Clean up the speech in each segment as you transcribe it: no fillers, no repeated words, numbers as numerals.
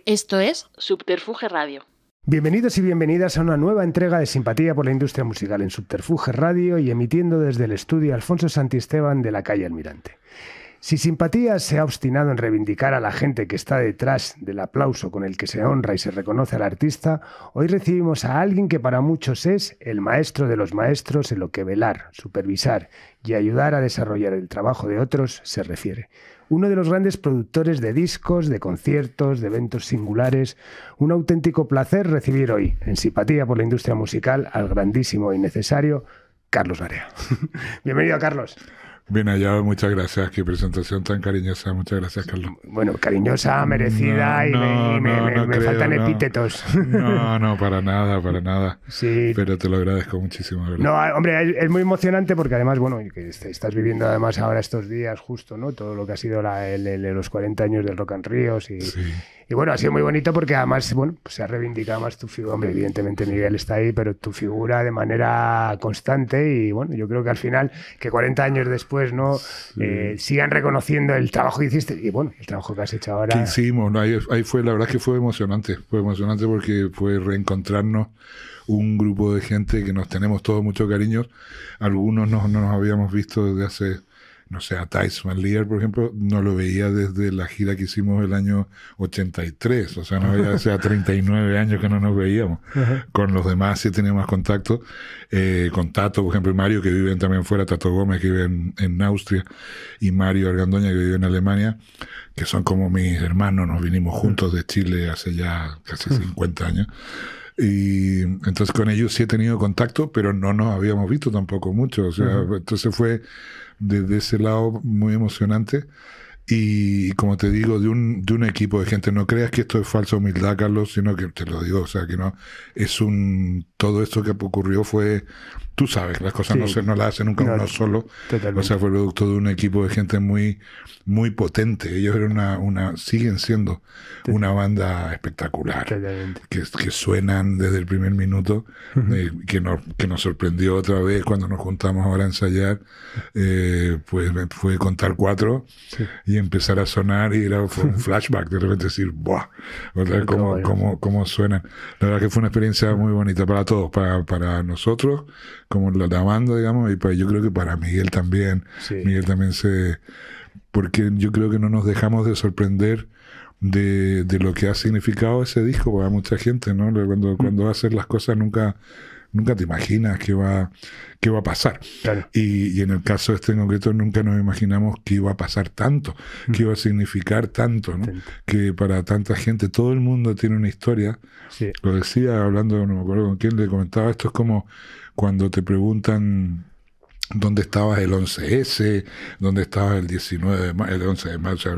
Esto es Subterfuge Radio. Bienvenidos y bienvenidas a una nueva entrega de Simpatía por la Industria Musical en Subterfuge Radio y emitiendo desde el estudio Alfonso Santisteban de la calle Almirante. Si Simpatía se ha obstinado en reivindicar a la gente que está detrás del aplauso con el que se honra y se reconoce al artista, hoy recibimos a alguien que para muchos es el maestro de los maestros en lo que velar, supervisar y ayudar a desarrollar el trabajo de otros se refiere. Uno de los grandes productores de discos, de conciertos, de eventos singulares. Un auténtico placer recibir hoy, en Simpatía por la Industria Musical, al grandísimo y necesario Carlos Barea. Bienvenido, Carlos. Bien hallado, muchas gracias. Qué presentación tan cariñosa. Muchas gracias, Carlos. Bueno, cariñosa, merecida me faltan epítetos. No, para nada. Sí. Pero te lo agradezco muchísimo, ¿verdad? No, hombre, es muy emocionante porque además, bueno, que estás viviendo además ahora estos días justo, ¿no? Todo lo que ha sido los 40 años del Rock and Ríos y... Sí. Y bueno, ha sido muy bonito porque además, bueno, pues se ha reivindicado más tu figura. Hombre, evidentemente Miguel está ahí, pero tu figura de manera constante y bueno, yo creo que al final, que 40 años después, ¿no? Sí. Sigan reconociendo el trabajo que hiciste y bueno, el trabajo que has hecho ahora. ¿Qué hicimos? ¿No? Ahí fue, la verdad es que fue emocionante porque fue reencontrarnos un grupo de gente que nos tenemos todos mucho cariño. Algunos no nos habíamos visto desde hace... No sé, a Thijs Van Lier, por ejemplo, no lo veía desde la gira que hicimos el año 83. O sea, no veía hace 39 años que no nos veíamos. Con los demás sí teníamos contacto. Con Tato, por ejemplo, y Mario, que viven también fuera. Tato Gómez, que vive en Austria. Y Mario Argandoña, que vive en Alemania. Que son como mis hermanos. Nos vinimos juntos de Chile hace ya casi 50 años. Y entonces con ellos sí he tenido contacto, pero no nos habíamos visto tampoco mucho. O sea, entonces fue... desde ese lado muy emocionante y como te digo, de un equipo de gente. No creas que esto es falsa humildad, Carlos, sino que te lo digo, o sea, que no es todo esto que ocurrió fue, tú sabes, las cosas no las hace nunca uno solo. Totalmente. O sea, fue producto de un equipo de gente muy muy potente. Ellos eran siguen siendo una banda espectacular, que suenan desde el primer minuto, que nos sorprendió otra vez cuando nos juntamos ahora a ensayar. Pues fue contar 4 y empezar a sonar y fue un flashback, de repente decir, ¡buah! ¿Cómo suenan? La verdad que fue una experiencia muy bonita para todos, para nosotros, como la banda, digamos, y yo creo que para Miguel también. Sí. Miguel también porque yo creo que no nos dejamos de sorprender de lo que ha significado ese disco para mucha gente, ¿no? Cuando haces las cosas nunca te imaginas qué va a pasar. Claro. Y en el caso de este en concreto nunca nos imaginamos que iba a pasar tanto, que iba a significar tanto, ¿no? Que para tanta gente, todo el mundo tiene una historia. Sí. Lo decía hablando, no me acuerdo con quién le comentaba, esto es como cuando te preguntan ¿dónde estabas el 11S? ¿Dónde estabas el 19 de marzo? El 11 de marzo.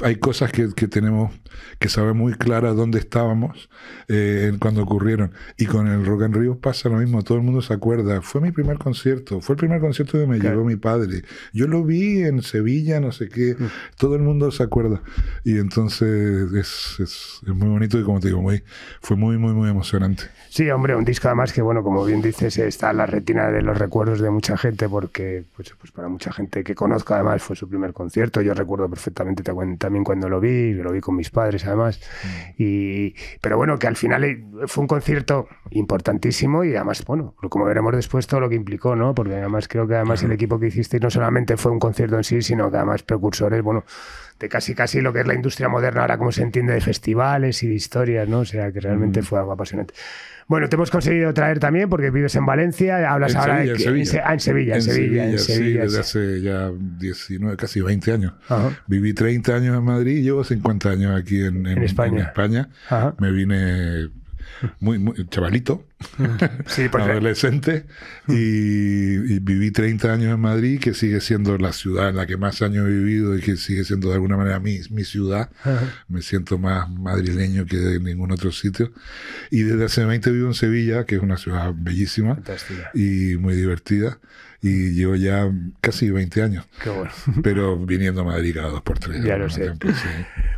Hay cosas que tenemos que saber muy claras dónde estábamos cuando ocurrieron. Y con el Rock and Rio pasa lo mismo. Todo el mundo se acuerda. Fue mi primer concierto. Fue el primer concierto que me llevó mi padre. Yo lo vi en Sevilla, no sé qué. Todo el mundo se acuerda. Y entonces es muy bonito y, como te digo, fue muy, muy, muy emocionante. Sí, hombre, un disco además que, bueno, como bien dices, está en la retina de los recuerdos de mucha gente, porque pues para mucha gente que conozco además fue su primer concierto. Yo recuerdo perfectamente también cuando lo vi con mis padres además. Pero bueno, que al final fue un concierto importantísimo y además, bueno, como veremos después todo lo que implicó, ¿no? Porque además creo que además el equipo que hicisteis no solamente fue un concierto en sí, sino que además precursores, bueno, de casi lo que es la industria moderna ahora, como se entiende, de festivales y de historias, ¿no? O sea, que realmente fue algo apasionante. Bueno, te hemos conseguido traer también porque vives en Valencia, hablas ahora en Sevilla. En Sevilla. Sí, desde hace ya 19, casi 20 años. Ajá. Viví 30 años en Madrid y llevo 50 años aquí en España. Me vine muy chavalito, adolescente, y viví 30 años en Madrid, que sigue siendo la ciudad en la que más años he vivido y que sigue siendo de alguna manera mi ciudad. Me siento más madrileño que en ningún otro sitio. Y desde hace 20 vivo en Sevilla, que es una ciudad bellísima. Fantástica. Y muy divertida. Y llevo ya casi 20 años. Qué bueno. Pero viniendo a Madrid cada 2 por 3. Ya lo sé. Ejemplo, sí.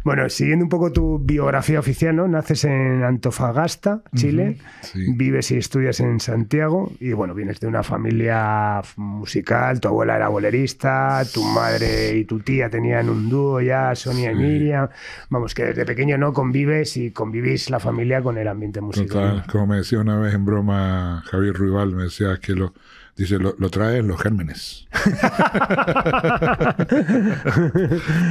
Bueno, siguiendo un poco tu biografía oficial, ¿no? Naces en Antofagasta, Chile, Sí. vives y estudias en Santiago y, bueno, vienes de una familia musical, tu abuela era bolerista, tu madre y tu tía tenían un dúo ya, Sonia y Sí. Miriam. Vamos, que desde pequeño, ¿no? Convives y convivís la familia con el ambiente musical. Total, como me decía una vez en broma Javier Ruibal, me decía que lo traen los gérmenes.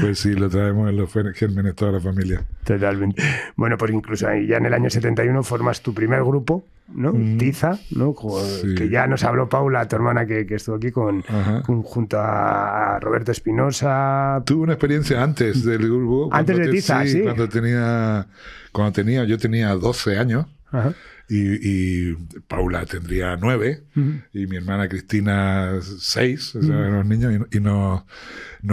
Pues sí, lo traemos en los gérmenes toda la familia. Totalmente. Bueno, pues incluso ahí ya en el año 71 formas tu primer grupo, ¿no? Tiza, ¿no? Sí. Que ya nos habló Paula, tu hermana, que estuvo aquí Ajá. junto a Roberto Espinosa. Tuve una experiencia antes del grupo. Antes de Tiza, sí. Yo tenía 12 años. Ajá. Y Paula tendría 9 y mi hermana Cristina 6, o sea, los niños, y nos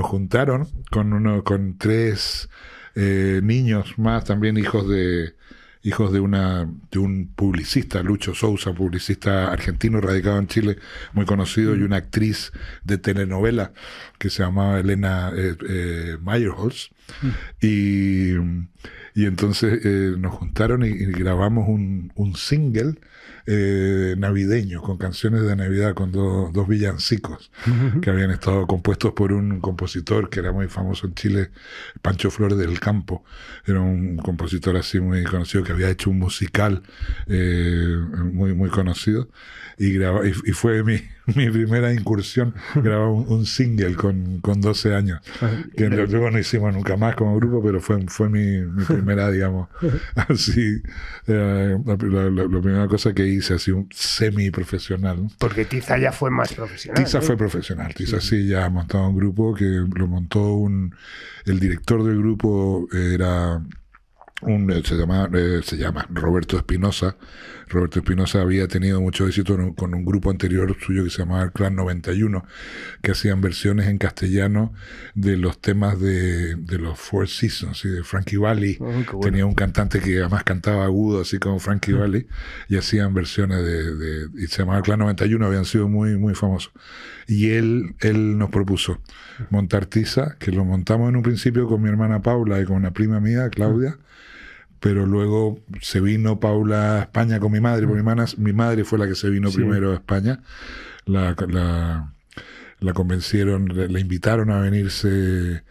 juntaron con 3 niños más, también hijos de un publicista, Lucho Sousa, publicista argentino radicado en Chile, muy conocido, y una actriz de telenovela que se llamaba Elena Meyerholz. Y entonces nos juntaron y grabamos un single navideño, con canciones de Navidad, con dos villancicos que habían estado compuestos por un compositor que era muy famoso en Chile, Pancho Flores del Campo. Era un compositor así muy conocido que había hecho un musical muy, muy conocido. Y fue mi primera incursión, grabar un single con 12 años, que luego no hicimos nunca más como grupo, pero fue mi primera, digamos, así, la primera cosa que hice, así un semi-profesional, ¿no? Porque Tiza ya fue más profesional. Tiza, ¿no? Fue profesional, Tiza sí ya montaba un grupo que lo montó el director del grupo era... se llama Roberto Espinosa. Roberto Espinosa había tenido mucho éxito con un grupo anterior suyo que se llamaba el Clan 91, que hacían versiones en castellano de los temas de los Four Seasons y de Frankie Valli. Bueno. Tenía un cantante que además cantaba agudo, así como Frankie Valli, y hacían versiones y se llamaba el Clan 91, habían sido muy, muy famosos. Y él nos propuso montar Tiza, que lo montamos en un principio con mi hermana Paula y con una prima mía, Claudia. Pero luego se vino Paula a España con mi madre, porque mi madre fue la que se vino primero a España. La convencieron, la invitaron a venirse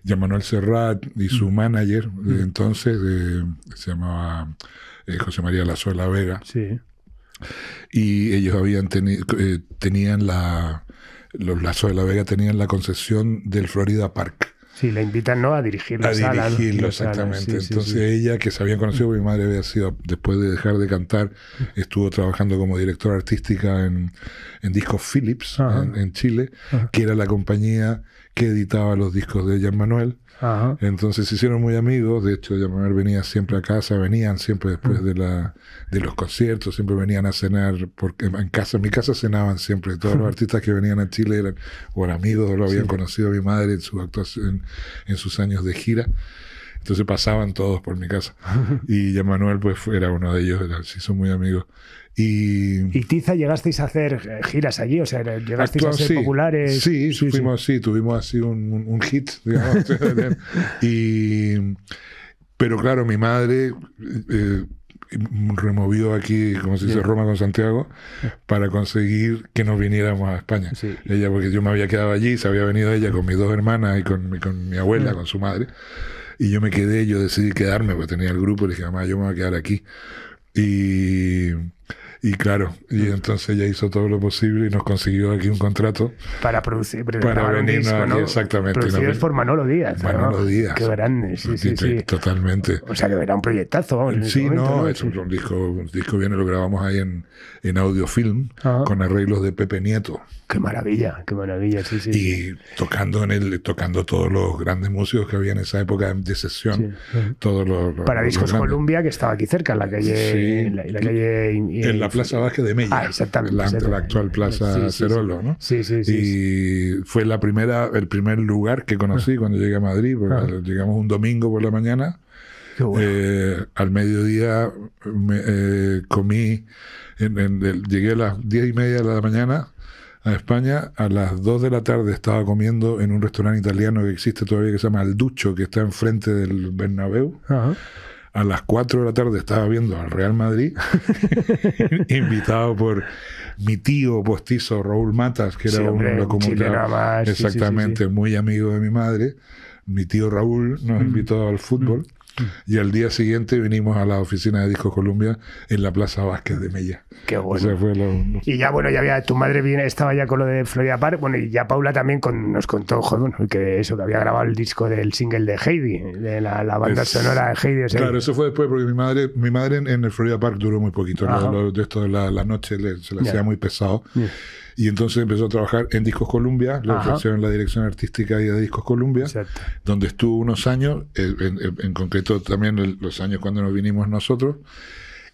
Jean Manuel Serrat y su manager de entonces, se llamaba José María Lazo de la Vega. Sí. Y ellos tenían los Lazo de la Vega tenían la concesión del Florida Park. Sí, la invitan, ¿no?, a dirigir la sala. A dirigirlo, exactamente. Sí, entonces sí. ella, que se habían conocido, mi madre había sido, después de dejar de cantar, estuvo trabajando como directora artística en Discos Philips, en Chile, que era la compañía que editaba los discos de Jean Manuel. Ajá. Entonces se hicieron muy amigos. De hecho, Jean Manuel venía siempre a casa, venían siempre después de los conciertos, siempre venían a cenar, porque en mi casa cenaban siempre. Todos los artistas que venían a Chile eran amigos o lo habían conocido a mi madre en su actuación, en sus años de gira. Entonces pasaban todos por mi casa. Y Jean Manuel pues era uno de ellos, se hizo muy amigos. Y Tiza, ¿llegasteis a hacer giras allí? O sea, ¿llegasteis a ser populares? Sí, tuvimos así un hit, digamos. Pero claro, mi madre removió aquí, como se dice, Roma con Santiago, para conseguir que nos viniéramos a España. Sí. Ella, porque yo me había quedado allí, se había venido ella con mis 2 hermanas y con mi abuela, con su madre. Y yo me quedé, yo decidí quedarme, porque tenía el grupo, le dije, mamá, yo me voy a quedar aquí. Y claro, y entonces ella hizo todo lo posible y nos consiguió aquí un contrato para producir, para venirnos disco, aquí, ¿no? Producidos por Manolo Díaz. Manolo Díaz. Qué grande, sí. Totalmente. O sea, que era un proyectazo, vamos. Sí, momento, ¿no? Es un disco bien, lo grabamos ahí en Audiofilm, con arreglos de Pepe Nieto. Qué maravilla, sí. Y tocando todos los grandes músicos que había en esa época de sesión. Todos los para Discos Columbia, que estaba aquí cerca, en la calle... en la Plaza Vázquez de Mella. Exactamente. La actual Plaza Cerolo, ¿no? Sí. Y fue el primer lugar que conocí cuando llegué a Madrid, porque llegamos un domingo por la mañana. Qué bueno. Al mediodía comí, llegué a las 10:30 de la mañana a España. A las 2 de la tarde estaba comiendo en un restaurante italiano que existe todavía, que se llama El Ducho, que está enfrente del Bernabéu. Ajá. A las 4 de la tarde estaba viendo al Real Madrid, invitado por mi tío postizo Raúl Matas, que era un locomotor, exactamente, muy amigo de mi madre. Mi tío Raúl nos invitó al fútbol. Y al día siguiente vinimos a la oficina de Discos Columbia en la Plaza Vázquez de Mella. Qué bueno. O sea, fue Y ya, bueno, ya había, tu madre estaba ya con lo de Florida Park. Bueno, y ya Paula también nos contó, joder, bueno, que había grabado el disco del single de Heidi, de la banda sonora de Heidi. O sea, claro, eso fue después, porque mi madre en el Florida Park duró muy poquito. De esto de la noche se le hacía muy pesado. Y entonces empezó a trabajar en Discos Columbia, le ofrecieron la dirección artística de Discos Columbia, donde estuvo unos años, en concreto también los años cuando nos vinimos nosotros,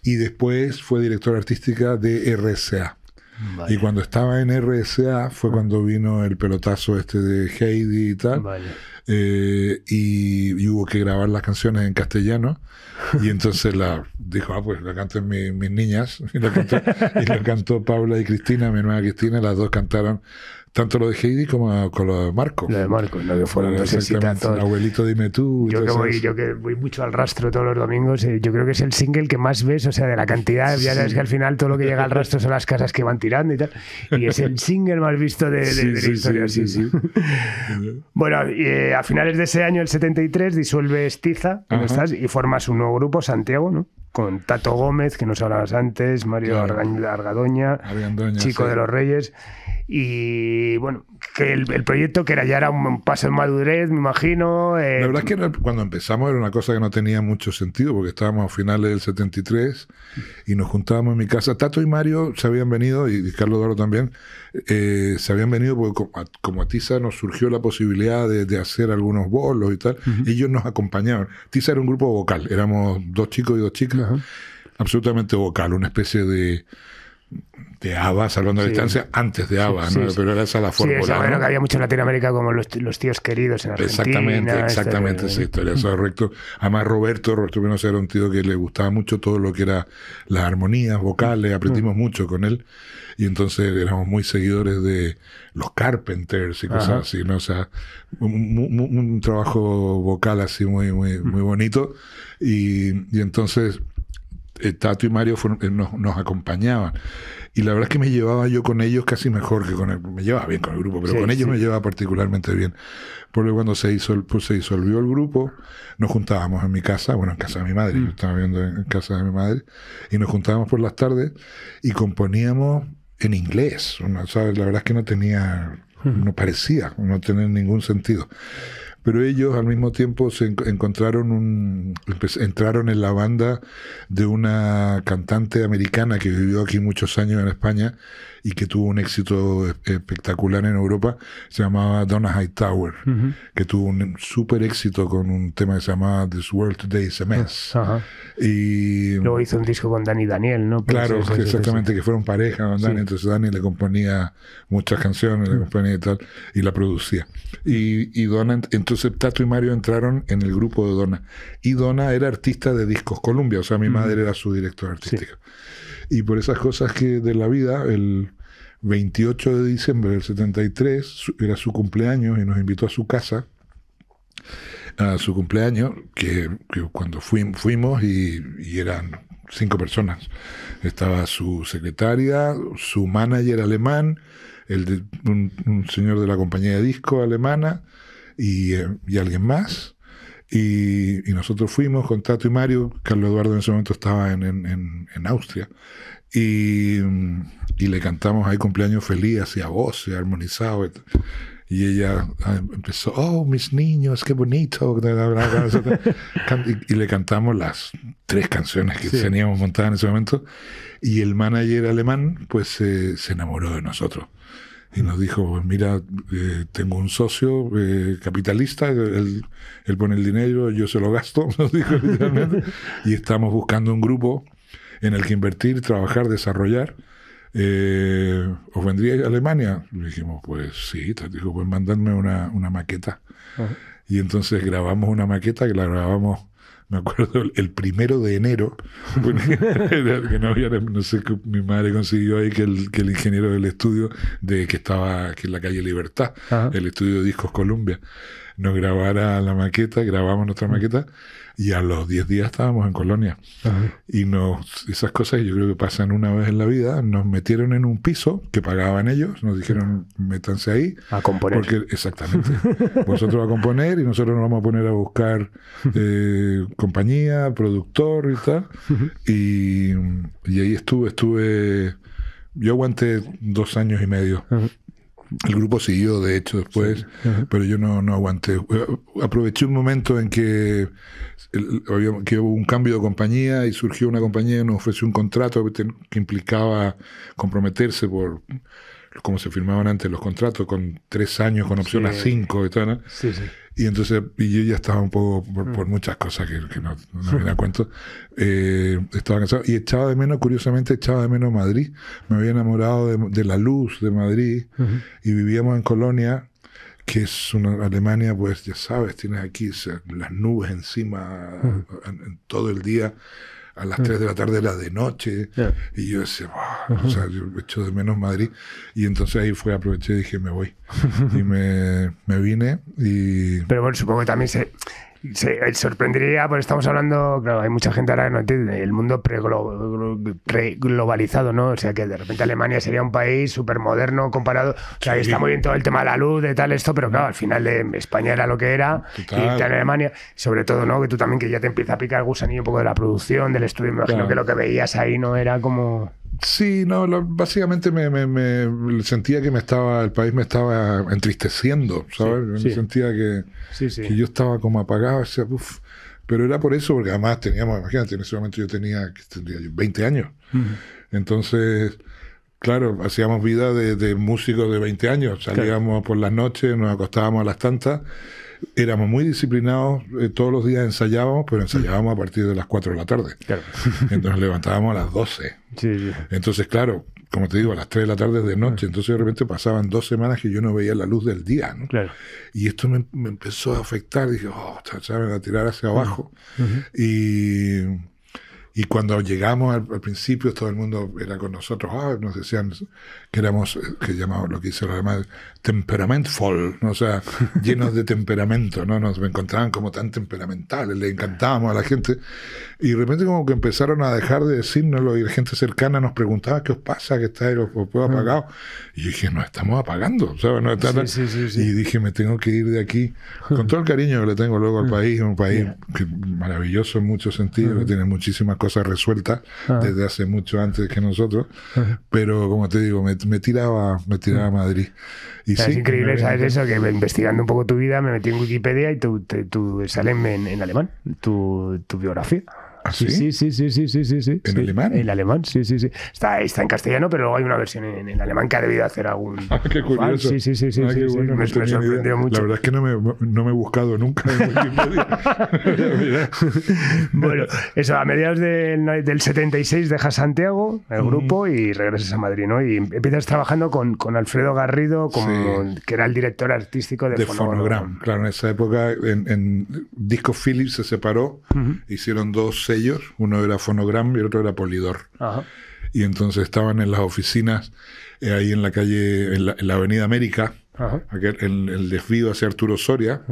y después fue directora artística de RCA. Vale. Y cuando estaba en RCA fue cuando vino el pelotazo de Heidi y tal. Vale. Y hubo que grabar las canciones en castellano, y entonces dijo, pues la canten mis niñas, y lo cantó Paula y Cristina, mi hermana Cristina. Las dos cantaron tanto lo de Heidi como con lo de Marco. Lo de Marco, lo que fueron Abuelito, dime tú. Yo que voy mucho al rastro todos los domingos, yo creo que es el single que más ves, o sea, de la cantidad. Ya sabes que al final todo lo que llega al rastro son las casas que van tirando y tal. Y es el single más visto de la historia. Sí. Bueno, a finales de ese año, el 73, disuelves Tiza, y formas un nuevo grupo, Santiago, ¿no? Con Tato Gómez, que nos hablabas antes, Mario Argadoña, Chico de los Reyes. Y bueno, que el proyecto que ya era un paso en madurez, me imagino. La verdad es que cuando empezamos era una cosa que no tenía mucho sentido, porque estábamos a finales del 73 y nos juntábamos en mi casa. Tato y Mario se habían venido, y Carlos Eduardo también, se habían venido porque como a Tiza nos surgió la posibilidad de hacer algunos bolos y tal. Ellos nos acompañaban. Tiza era un grupo vocal, éramos 2 chicos y 2 chicas, absolutamente vocal, una especie de ABBA, salvando la distancia, antes de ABBA, ¿no? Pero era esa la fórmula. Sí, bueno, que había mucho en Latinoamérica, como los tíos queridos en Argentina. Exactamente esa historia. Eso es correcto. Además, Roberto Pinoza era un tío que le gustaba mucho todo lo que era las armonías vocales, aprendimos mucho con él, y entonces éramos muy seguidores de los Carpenters y cosas así, ¿no? O sea, un trabajo vocal así muy bonito, y entonces Tato y Mario nos acompañaban. Y la verdad es que me llevaba yo con ellos casi mejor que con él. Me llevaba bien con el grupo, pero con ellos me llevaba particularmente bien. Porque cuando se disolvió el grupo, nos juntábamos en mi casa, bueno, en casa de mi madre, yo estaba viviendo en casa de mi madre, y nos juntábamos por las tardes y componíamos en inglés. ¿Sabes? La verdad es que no parecía no tener ningún sentido. Pero ellos al mismo tiempo entraron en la banda de una cantante americana que vivió aquí muchos años en España y que tuvo un éxito espectacular en Europa. Se llamaba Donna Hightower, que tuvo un súper éxito con un tema que se llamaba This World Today is a Mess. Y luego hizo un disco con Dani Daniel, ¿no? Claro, exactamente, que fueron pareja con Dani. Entonces Dani le componía muchas canciones, le componía y tal, y la producía. Y Donna, entonces Tato y Mario entraron en el grupo de Donna. Y Donna era artista de Discos Columbia, o sea, mi madre era su directora artística. Y por esas cosas que de la vida, el 28 de diciembre del 73 era su cumpleaños, y nos invitó a su casa a su cumpleaños, que cuando fuimos y eran 5 personas. Estaba su secretaria, su manager alemán, un señor de la compañía de disco alemana y alguien más. Y nosotros fuimos con Tato y Mario. Carlos Eduardo en ese momento estaba en Austria, y le cantamos ahí Cumpleaños Feliz, hacía voces, armonizado, y ella empezó, oh, mis niños, qué bonito, y le cantamos las 3 canciones que teníamos montadas en ese momento, y el manager alemán pues se enamoró de nosotros. Y nos dijo, mira, tengo un socio capitalista, él pone el dinero, yo se lo gasto, nos dijo literalmente, y estamos buscando un grupo en el que invertir, trabajar, desarrollar. ¿Os vendríais a Alemania? Le dijimos, pues sí. Dijo, pues mandadme una maqueta. Y entonces grabamos una maqueta, que la grabamos me acuerdo el 1 de enero, que no había, no sé, que mi madre consiguió ahí que el ingeniero del estudio que estaba aquí en la calle Libertad, el estudio de Discos Columbia, nos grabara la maqueta, grabamos nuestra maqueta, y a los 10 días estábamos en Colonia. Y esas cosas yo creo que pasan una vez en la vida. Nos metieron en un piso que pagaban ellos, nos dijeron, métanse ahí. A componer. Exactamente. Vosotros a componer y nosotros nos vamos a poner a buscar compañía, productor y tal. Y ahí estuve, yo aguanté 2 años y medio. El grupo siguió, de hecho, después, pero yo no aguanté. Aproveché un momento en que hubo un cambio de compañía y surgió una compañía que nos ofreció un contrato que implicaba comprometerse por, como se firmaban antes los contratos, con 3 años, con opción a 5 y tal, ¿no? Sí, sí. Y entonces, y yo ya estaba un poco, por muchas cosas que no me da cuenta, estaba cansado y curiosamente echaba de menos Madrid. Me había enamorado de la luz de Madrid y vivíamos en Colonia, que es una Alemania, pues ya sabes, tienes aquí las nubes encima en todo el día. A las 3 de la tarde era de noche, y yo decía, wow, o sea, yo echo de menos Madrid, y entonces ahí aproveché y dije, me voy, y me vine, y... Pero bueno, supongo que también se sorprendería, porque estamos hablando, claro, hay mucha gente ahora que no entiende, el mundo preglobalizado, ¿no? O sea, que de repente Alemania sería un país súper moderno comparado, o sea, ahí está muy bien todo el tema de la luz, de tal, esto, pero claro, al final España era lo que era, y en Alemania, sobre todo, ¿no? Que tú también, que ya te empieza a picar el gusanillo un poco de la producción, del estudio, me imagino que lo que veías ahí no era como... Sí, no, básicamente me sentía que el país me estaba entristeciendo, ¿sabes? Me sentía que yo estaba como apagado, o sea, pero era por eso, porque además imagínate, en ese momento yo tendría 20 años. Entonces, claro, hacíamos vida de músicos de 20 años, salíamos por las noches, nos acostábamos a las tantas, éramos muy disciplinados, todos los días ensayábamos, pero ensayábamos a partir de las 4 de la tarde. Entonces nos levantábamos a las 12. Entonces, claro, como te digo, a las 3 de la tarde es de noche. Entonces de repente pasaban 2 semanas que yo no veía la luz del día, ¿no? Y esto me empezó a afectar. Dije, ¿sabes? A tirar hacia abajo. Y cuando llegamos al principio, todo el mundo era con nosotros, nos decían que éramos, que llamaban lo que hizo los demás, temperamentvoll, ¿no? O sea, llenos de temperamento, ¿no? Nos encontraban como tan temperamentales, le encantábamos a la gente. Y de repente como que empezaron a dejar de decírnoslo y la gente cercana nos preguntaba, ¿qué os pasa? ¿Que estáis apagados? Y yo dije, nos estamos apagando, ¿sabes? No está Y dije, me tengo que ir de aquí, con todo el cariño que le tengo luego al país, un país que maravilloso en muchos sentidos, que tiene muchísimas cosas resueltas desde hace mucho antes que nosotros, pero como te digo, me tiraba a Madrid. Y es increíble, ¿sabes eso? Que investigando un poco tu vida me metí en Wikipedia y tú sale en alemán, tu biografía. ¿Ah, sí? Sí. ¿En alemán? En alemán, sí. Está en castellano, pero luego hay una versión en alemán que ha debido hacer algún... qué curioso. Sí. Bueno, me sorprendió mucho. La verdad es que no me he buscado nunca en Wikipedia. Bueno, eso, a mediados del 76 dejas Santiago, el grupo, y regresas a Madrid, ¿no? Y empiezas trabajando con Alfredo Garrido, que era el director artístico de Fonogram. Claro, en esa época en Disco Philips se separó, hicieron 2 sellos, uno era Fonogram y el otro era Polydor. Y entonces estaban en las oficinas ahí en la calle, en la Avenida América, el desvío hacia Arturo Soria,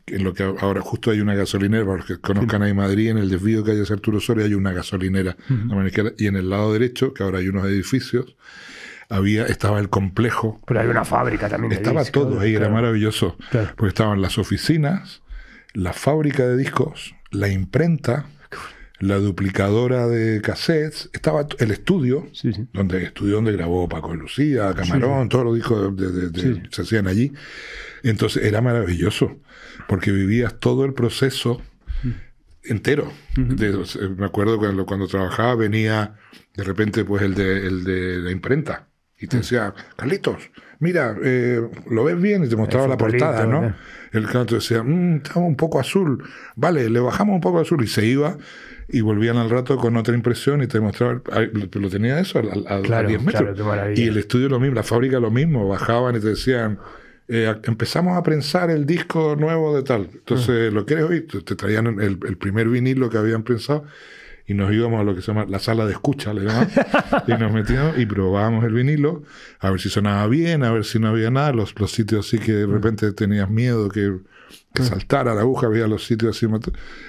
en lo que ahora justo hay una gasolinera, para los que conozcan ahí Madrid, en el desvío que hay hacia Arturo Soria hay una gasolinera, y en el lado derecho, que ahora hay unos edificios, estaba el complejo. Pero hay una fábrica también. Estaba todo ahí, era maravilloso, porque estaban las oficinas, la fábrica de discos, la imprenta, la duplicadora de cassettes, estaba el estudio, donde grabó Paco de Lucía, Camarón, todos los discos se hacían allí. Entonces era maravilloso, porque vivías todo el proceso entero. Me acuerdo cuando trabajaba, venía de repente pues el de la imprenta y te decía, Carlitos, mira, ¿lo ves bien? Y te mostraba la portada, ¿no? El canto decía, está un poco azul, vale, le bajamos un poco azul, y se iba, y volvían al rato con otra impresión y te mostraban, lo tenía eso a 10 metros. Y el estudio lo mismo, la fábrica lo mismo, bajaban y te decían, empezamos a prensar el disco nuevo de tal. Entonces, ¿lo quieres oír? Te traían el primer vinilo que habían prensado y nos íbamos a lo que se llama la sala de escucha, le llaman, y nos metíamos y probábamos el vinilo, a ver si sonaba bien, a ver si no había nada, los sitios así que de repente tenías miedo que saltara la aguja, había los sitios así,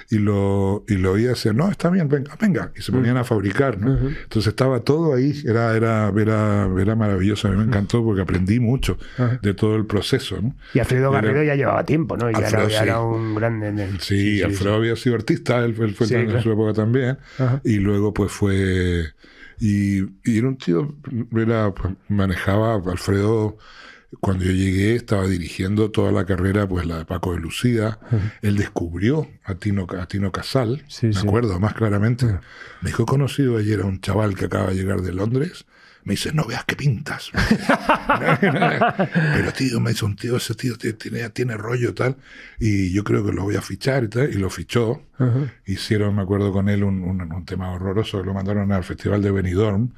y lo oía y decía, no, está bien, venga, y se ponían a fabricar, ¿no? Entonces estaba todo ahí, era maravilloso, a mí me encantó porque aprendí mucho de todo el proceso, ¿no? Y Alfredo Garrido ya llevaba tiempo, ¿no? Alfredo, ya era un grande. Sí, Alfredo había sido artista, él fue en su época también, y luego pues fue... Y era un tío, pues, manejaba Alfredo. Cuando yo llegué estaba dirigiendo toda la carrera, pues la de Paco de Lucía. Él descubrió a Tino Casal, me acuerdo más claramente. Me dijo, he conocido ayer a un chaval que acaba de llegar de Londres. Me dice, no veas qué pintas. Pero tío, me dice un tío, ese tío tiene rollo tal, y yo creo que lo voy a fichar y tal, y lo fichó. Hicieron, me acuerdo con él, un tema horroroso, lo mandaron al Festival de Benidorm,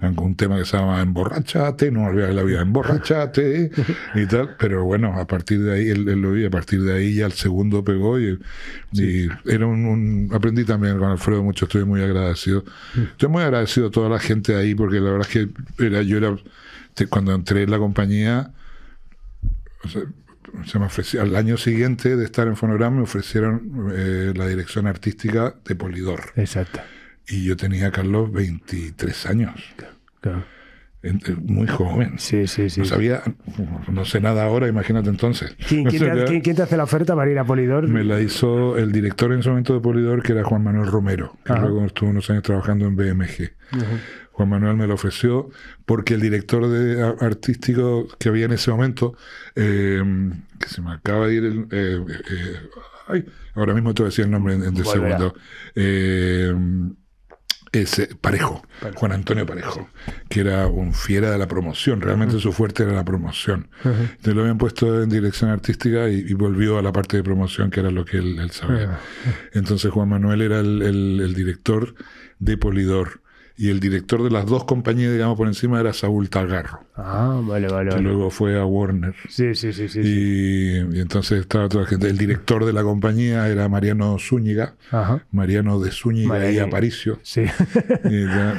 un tema que se llama Emborráchate, no olvides la vida, Emborráchate, y tal, pero bueno, a partir de ahí, él lo vi, a partir de ahí ya el segundo pegó, y era aprendí también con Alfredo mucho, estoy muy agradecido. Estoy muy agradecido a toda la gente ahí, porque la verdad es que cuando entré en la compañía, se me ofreció, al año siguiente de estar en Fonograma me ofrecieron la dirección artística de Polydor. Exacto. Y yo tenía, Carlos, 23 años. Claro. Muy joven. Sí. No sabía, no sé nada ahora, imagínate entonces. ¿Quién te hace la oferta para ir a Polydor? Me la hizo el director en ese momento de Polydor, que era Juan Manuel Romero, que luego estuvo unos años trabajando en BMG. Juan Manuel me lo ofreció porque el director artístico que había en ese momento, que se me acaba de ir, ahora mismo te voy a decir el nombre en 10 segundos. Parejo, Juan Antonio Parejo, que era un fiera de la promoción, realmente su fuerte era la promoción. Entonces lo habían puesto en dirección artística y volvió a la parte de promoción, que era lo que él sabía. Entonces Juan Manuel era el director de Polydor. Y el director de las dos compañías, digamos, por encima era Saúl Tagarro. Vale. Que luego fue a Warner. Sí. Y entonces estaba toda la gente. El director de la compañía era Mariano Zúñiga. Mariano de Zúñiga y Aparicio. Sí.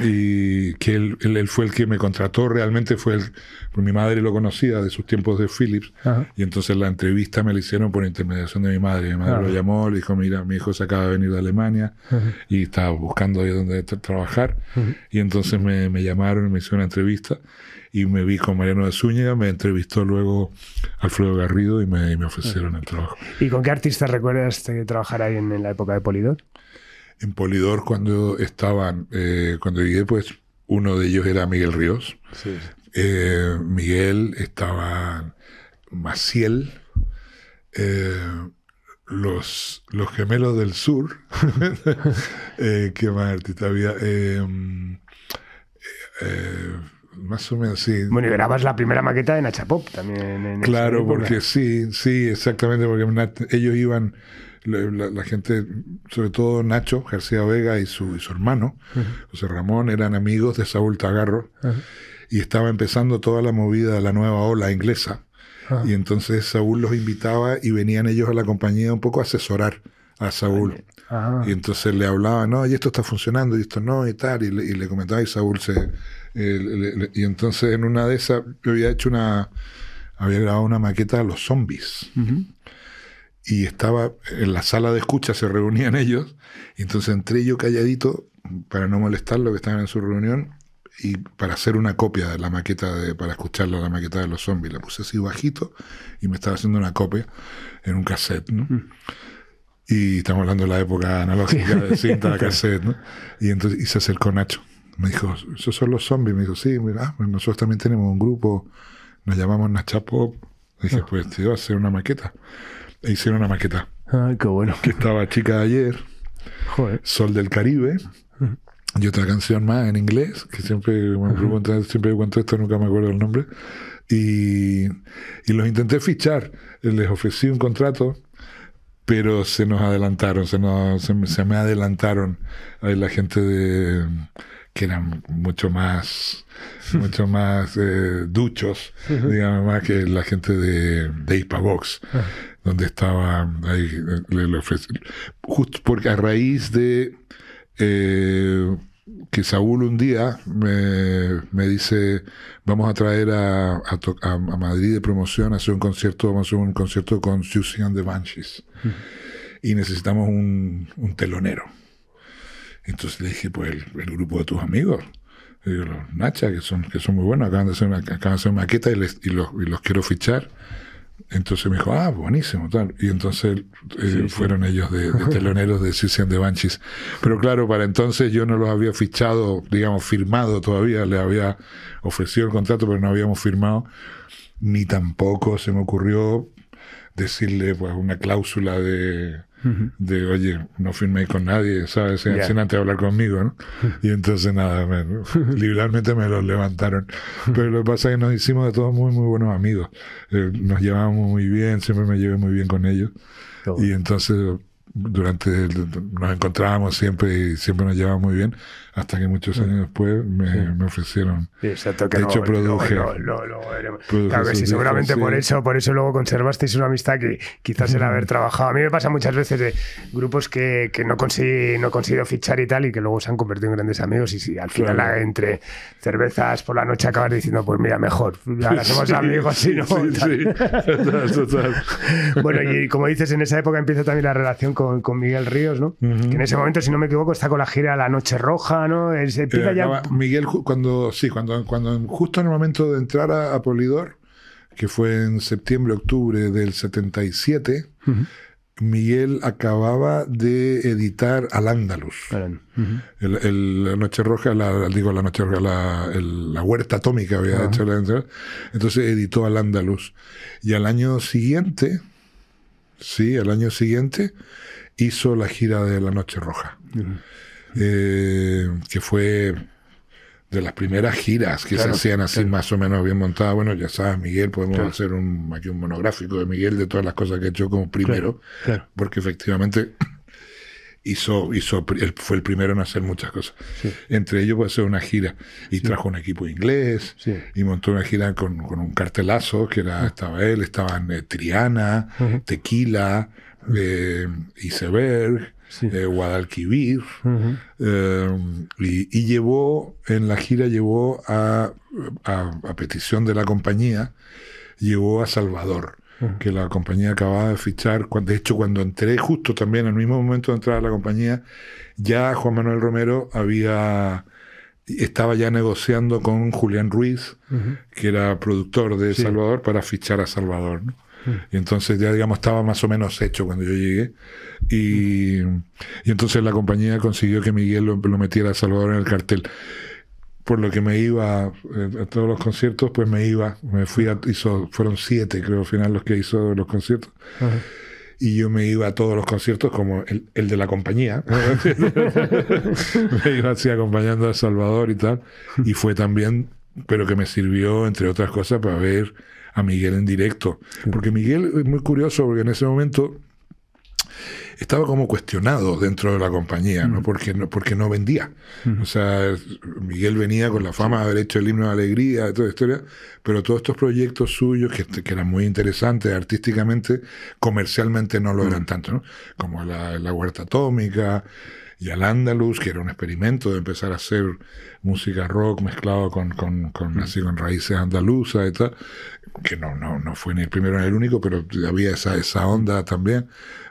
Y que él fue el que me contrató. Realmente fue pues mi madre lo conocía de sus tiempos de Philips. Y entonces la entrevista me la hicieron por intermediación de mi madre. Mi madre lo llamó, le dijo, mira, mi hijo se acaba de venir de Alemania y estaba buscando ahí donde trabajar. Y entonces me llamaron y me hicieron una entrevista y me vi con Mariano de Zúñiga, me entrevistó luego Alfredo Garrido y me ofrecieron el trabajo. ¿Y con qué artistas recuerdas trabajar ahí en la época de Polydor? En Polydor, cuando llegué, pues uno de ellos era Miguel Ríos. Sí. Miguel, estaba Maciel, los Gemelos del Sur. ¿Qué más artista había? Más o menos, sí. Bueno, y grabas la primera maqueta de Nacha Pop también. Claro, porque sí, exactamente, porque ellos iban, la gente, sobre todo Nacho García Vega y su hermano, José Ramón, eran amigos de Saúl Tagarro, y estaba empezando toda la movida, la nueva ola inglesa. Y entonces Saúl los invitaba y venían ellos a la compañía un poco a asesorar a Saúl. Y entonces le hablaba, no, y esto está funcionando, y esto no, y tal, y le comentaba, y Saúl y entonces en una de esas yo había grabado una maqueta de los zombies. Y estaba en la sala de escucha, se reunían ellos, y entonces entré yo calladito para no molestarlo, que estaban en su reunión, y para hacer una copia de la maqueta, para escucharla, la maqueta de los zombies. La puse así bajito y me estaba haciendo una copia en un cassette, ¿no? Y estamos hablando de la época analógica de cinta, cassette, ¿no? Y se acercó Nacho. Me dijo, ¿esos son los zombies? Me dijo, sí, mira, pues nosotros también tenemos un grupo, nos llamamos Nacha Pop. Dije, pues te iba a hacer una maqueta. E hicieron una maqueta. Qué bueno. Que estaba Chica de Ayer, Sol del Caribe, y otra canción más en inglés, que siempre cuento esto, nunca me acuerdo el nombre. Y los intenté fichar. Les ofrecí un contrato, pero se nos adelantaron, se me adelantaron la gente que eran mucho más duchos, digamos, más que la gente de Hispavox, donde estaba ahí, le ofrecí, justo porque a raíz de que Saúl un día me dice, vamos a traer a Madrid de promoción a hacer un concierto, vamos a hacer un concierto con Siouxsie and the Banshees, y necesitamos un telonero. Entonces le dije, pues el grupo de tus amigos, los Nacha, que son muy buenos, acaban de hacer una maqueta y los quiero fichar. Entonces me dijo, buenísimo, tal. Y entonces fueron ellos de teloneros de Siouxsie and the Banshees. Pero claro, para entonces yo no los había fichado, digamos, firmado todavía. Le había ofrecido el contrato, pero no habíamos firmado. Ni tampoco se me ocurrió decirle, pues, una cláusula de oye, no firméis con nadie, ¿sabes? Sin antes de hablar conmigo, ¿no? Y entonces nada, liberalmente me los levantaron. Pero lo que pasa es que nos hicimos de todos muy, muy buenos amigos. Nos llevábamos muy bien, siempre me llevé muy bien con ellos. Y entonces nos encontrábamos siempre y siempre nos llevábamos muy bien, hasta que muchos años después me ofrecieron. Sí, exacto, que de hecho, produje. Claro que sí, seguramente por eso luego conservasteis una amistad que quizás era haber trabajado. A mí me pasa muchas veces de grupos que no consigo fichar y tal, y que luego se han convertido en grandes amigos, y si al final entre cervezas por la noche acabas diciendo, pues mira, mejor, ahora somos amigos y no. Total. Bueno, y como dices, en esa época empieza también la relación con Miguel Ríos, ¿no? Que en ese momento, si no me equivoco, está con la gira La Noche Roja, ¿no? Miguel, cuando justo en el momento de entrar a Polydor, que fue en septiembre-octubre del 77, Miguel acababa de editar Al-Ándalus. La Noche Roja, la Huerta Atómica había hecho. Entonces editó Al-Ándalus. Y al año siguiente hizo la gira de La Noche Roja. Que fue de las primeras giras que se hacían así, más o menos bien montadas. Bueno, ya sabes, Miguel, podemos hacer aquí un monográfico de Miguel, de todas las cosas que ha hecho como primero, porque efectivamente él fue el primero en hacer muchas cosas. Entre ellos, puede ser una gira, y trajo un equipo inglés, y montó una gira con un cartelazo, que estaba él, estaban Triana, Tequila, Iceberg, Guadalquivir, y llevó en la gira, a petición de la compañía, llevó a Salvador, que la compañía acababa de fichar. De hecho, cuando entré, justo también al mismo momento de entrar a la compañía, ya Juan Manuel Romero estaba ya negociando con Julián Ruiz, que era productor de Salvador, para fichar a Salvador, ¿no? Y entonces ya, digamos, estaba más o menos hecho cuando yo llegué, y entonces la compañía consiguió que Miguel lo metiera a Salvador en el cartel, por lo que me iba a todos los conciertos. Pues me fui fueron 7, creo, al final, los que hizo los conciertos. Y yo me iba a todos los conciertos como el de la compañía. Me iba así acompañando a Salvador y tal, y fue también, pero que me sirvió, entre otras cosas, para ver a Miguel en directo. Porque Miguel es muy curioso, porque en ese momento estaba como cuestionado dentro de la compañía, ¿no? Porque no vendía. O sea, Miguel venía con la fama de haber hecho el Himno de Alegría, de toda la historia, pero todos estos proyectos suyos, que eran muy interesantes artísticamente, comercialmente no lo eran tanto, ¿no? Como la Huerta Atómica y Al-Ándalus, que era un experimento de empezar a hacer música rock mezclado con raíces andaluzas y tal, que no fue ni el primero ni el único, pero había esa onda también.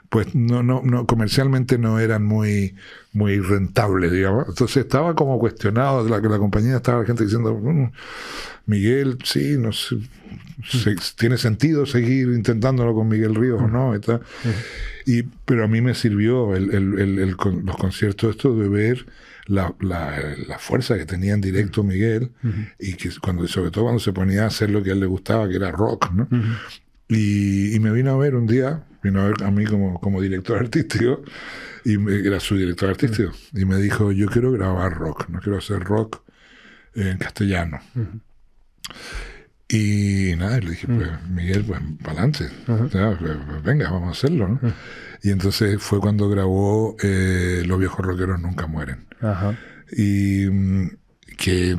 Pues no comercialmente no eran muy rentables, digamos. Entonces estaba como cuestionado de la compañía, estaba la gente diciendo, Miguel, sí, no sé, tiene sentido seguir intentándolo con Miguel Ríos o no, y tal. Pero a mí me sirvió los conciertos estos de ver la fuerza que tenía en directo Miguel, y que sobre todo cuando se ponía a hacer lo que a él le gustaba, que era rock, ¿no? Y me vino a ver un día, vino a ver a mí como director artístico, y era su director artístico, y me dijo, yo quiero grabar rock, no quiero hacer rock en castellano. Y nada, le dije, pues Miguel, pues para adelante, pues, venga, vamos a hacerlo, ¿no? Y entonces fue cuando grabó Los viejos rockeros nunca mueren. y que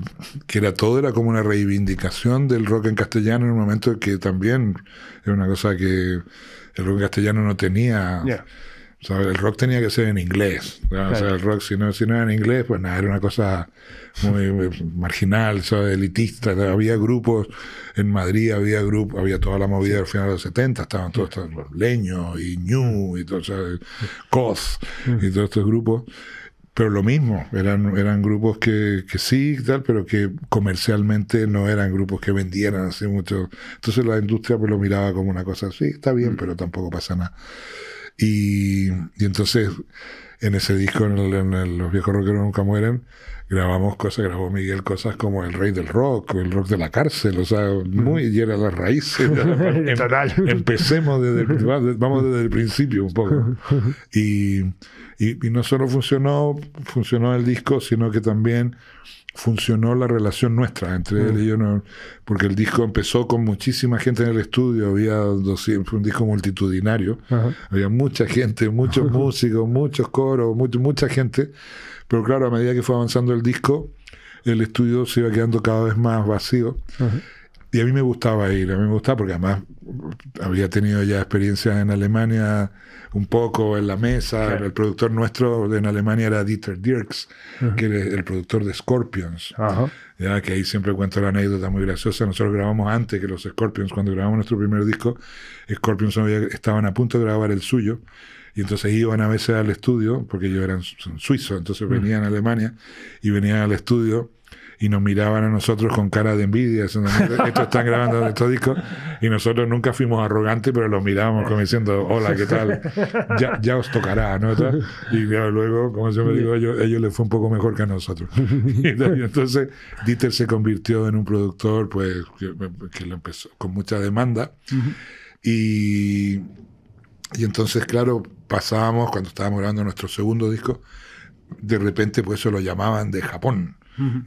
era como una reivindicación del rock en castellano en un momento que también era una cosa que el rock en castellano no tenía. Yeah. O sea, el rock tenía que ser en inglés. Claro. O sea, el rock, si no era en inglés, pues nada, era una cosa muy marginal, ¿sabes? Elitista. Había grupos en Madrid, había toda la movida del final de los 70, estaban todos los Leños y Ñu y todo, ¿sabes? Coz y todos estos grupos. Pero lo mismo, eran grupos que sí y tal, pero que comercialmente no eran grupos que vendieran así mucho. Entonces la industria pues lo miraba como una cosa así, está bien, pero tampoco pasa nada. Y entonces en ese disco, en Los viejos rockeros nunca mueren, grabó Miguel cosas como El rey del rock, o El rock de la cárcel, o sea, y era las raíces. Total. Empecemos vamos desde el principio un poco. Y no solo funcionó el disco, sino que también funcionó la relación nuestra entre él y yo, porque el disco empezó con muchísima gente en el estudio, fue un disco multitudinario, había mucha gente, muchos músicos, muchos coros, mucha gente, pero claro, a medida que fue avanzando el disco, el estudio se iba quedando cada vez más vacío. Y a mí me gustaba porque además había tenido ya experiencias en Alemania, un poco en la mesa. Claro. El productor nuestro en Alemania era Dieter Dierks, que era el productor de Scorpions. Ya, que ahí siempre cuento la anécdota muy graciosa. Nosotros grabamos antes que los Scorpions. Cuando grabamos nuestro primer disco, Scorpions estaban a punto de grabar el suyo. Y entonces iban a veces al estudio, porque ellos son suizos, entonces venían a Alemania y venían al estudio y nos miraban a nosotros con cara de envidia. Estos están grabando estos discos, y nosotros nunca fuimos arrogantes, pero los mirábamos como diciendo, hola, ¿qué tal? Ya os tocará, ¿no? Y luego, como yo me digo, a ellos les fue un poco mejor que a nosotros. Y entonces Dieter se convirtió en un productor pues que lo empezó con mucha demanda. Y entonces, claro, pasábamos, cuando estábamos grabando nuestro segundo disco, de repente pues eso lo llamaban de Japón.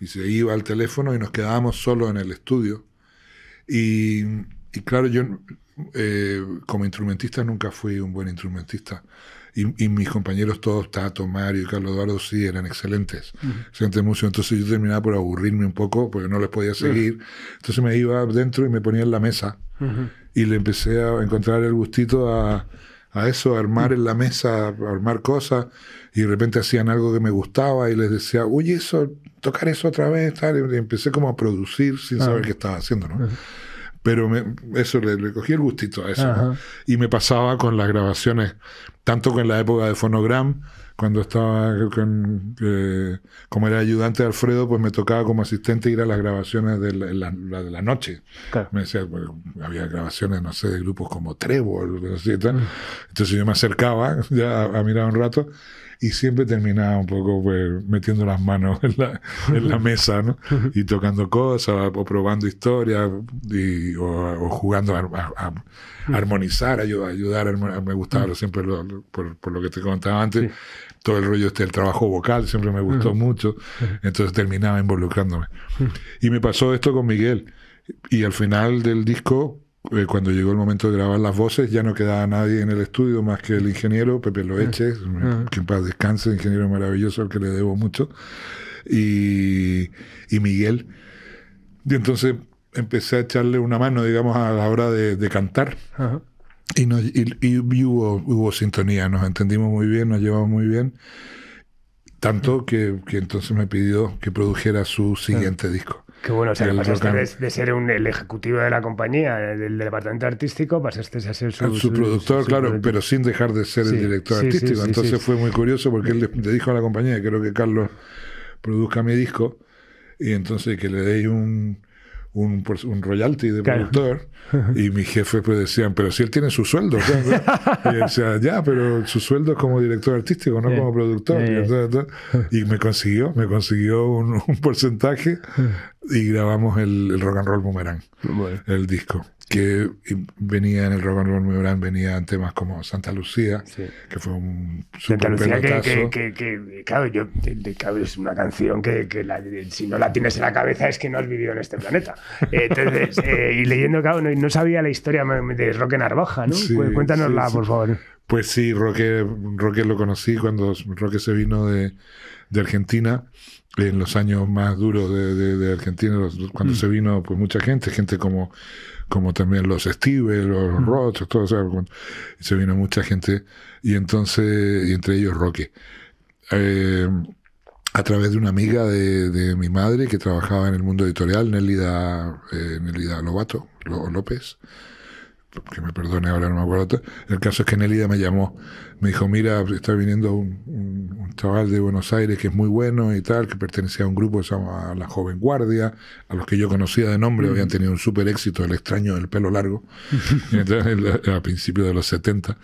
Y se iba al teléfono y nos quedábamos solos en el estudio. Y claro, yo como instrumentista nunca fui un buen instrumentista. Y mis compañeros todos, Tato, Mario y Carlos Eduardo, sí, eran excelentes músicos. Entonces yo terminaba por aburrirme un poco porque no les podía seguir. Entonces me iba dentro y me ponía en la mesa. Y le empecé a encontrar el gustito a eso, a armar en la mesa, a armar cosas. Y de repente hacían algo que me gustaba y les decía, oye, tocar eso otra vez, tal. Y empecé como a producir sin saber qué estaba haciendo, ¿no? Pero le cogí el gustito a eso, ¿no? Y me pasaba con las grabaciones, tanto con la época de Fonogram, cuando estaba como era ayudante de Alfredo, pues me tocaba como asistente ir a las grabaciones de la noche. Claro. Me decía, pues, había grabaciones, no sé, de grupos como Trébol, no sé, tal. Entonces yo me acercaba ya a mirar un rato, y siempre terminaba un poco pues metiendo las manos en la mesa, ¿no? Y tocando cosas, o probando historias, o jugando a armonizar, ayudar. Me gustaba siempre, por lo que te contaba antes, todo el rollo el trabajo vocal siempre me gustó mucho. Entonces terminaba involucrándome. Y me pasó esto con Miguel. Y al final del disco, cuando llegó el momento de grabar las voces, ya no quedaba nadie en el estudio más que el ingeniero Pepe Loeche, que en paz descanse, ingeniero maravilloso al que le debo mucho, y Miguel. Y entonces empecé a echarle una mano, digamos, a la hora de cantar. Y hubo sintonía, nos entendimos muy bien, nos llevamos muy bien, tanto que entonces me pidió que produjera su siguiente disco. Qué bueno, o sea, pasaste de ser el ejecutivo de la compañía, del departamento artístico, pasaste a ser su productor, claro, pero sin dejar de ser el director artístico. Entonces fue muy curioso porque él le dijo a la compañía, creo que Carlos produzca mi disco, y entonces que le deis un royalty de productor. Y mis jefes pues decían, pero si él tiene su sueldo, y decía, ya, pero su sueldo es como director artístico, no como productor. Y me consiguió un porcentaje, y grabamos el Rock and Roll Boomerang, el disco, que venía en el Rock and Roll Boomerang, venían temas como Santa Lucía, que fue un super pelotazo. Claro, es una canción que si no la tienes en la cabeza es que no has vivido en este planeta. Entonces, y leyendo, claro, no sabía la historia de Roque Narvaja, ¿no? Cuéntanosla, por favor. Pues sí, Roque lo conocí cuando Roque se vino de Argentina, en los años más duros de Argentina, cuando se vino pues mucha gente como también los Steve, los Roth, todo, o sea, se vino mucha gente, y entonces, y entre ellos Roque. A través de una amiga de mi madre que trabajaba en el mundo editorial, Nélida Lobato, López, que me perdone ahora, no me acuerdo. El caso es que Nélida me llamó, me dijo, mira, está viniendo un chaval de Buenos Aires que es muy bueno y tal, que pertenecía a un grupo que se llama La Joven Guardia, a los que yo conocía de nombre, habían tenido un súper éxito, El extraño del pelo largo, entonces, a principios de los 70.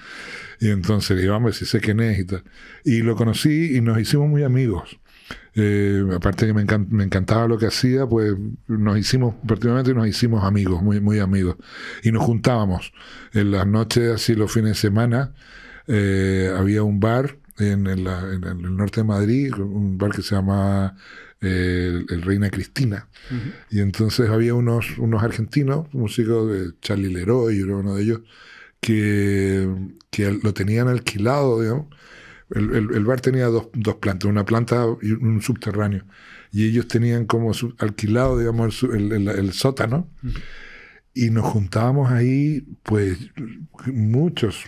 Y entonces le digo, hombre, si sé quién es y tal. Y lo conocí y nos hicimos muy amigos. Aparte que me encantaba lo que hacía, pues nos hicimos amigos, muy, muy amigos, y nos juntábamos en las noches, así los fines de semana. Había un bar en el norte de Madrid, un bar que se llama el Reina Cristina, y entonces había unos argentinos, músicos de Charlie Leroy, uno de ellos, que lo tenían alquilado, digamos. El bar tenía dos plantas, una planta y un subterráneo. Y ellos tenían como alquilado, digamos, el sótano. Y nos juntábamos ahí, pues, muchos,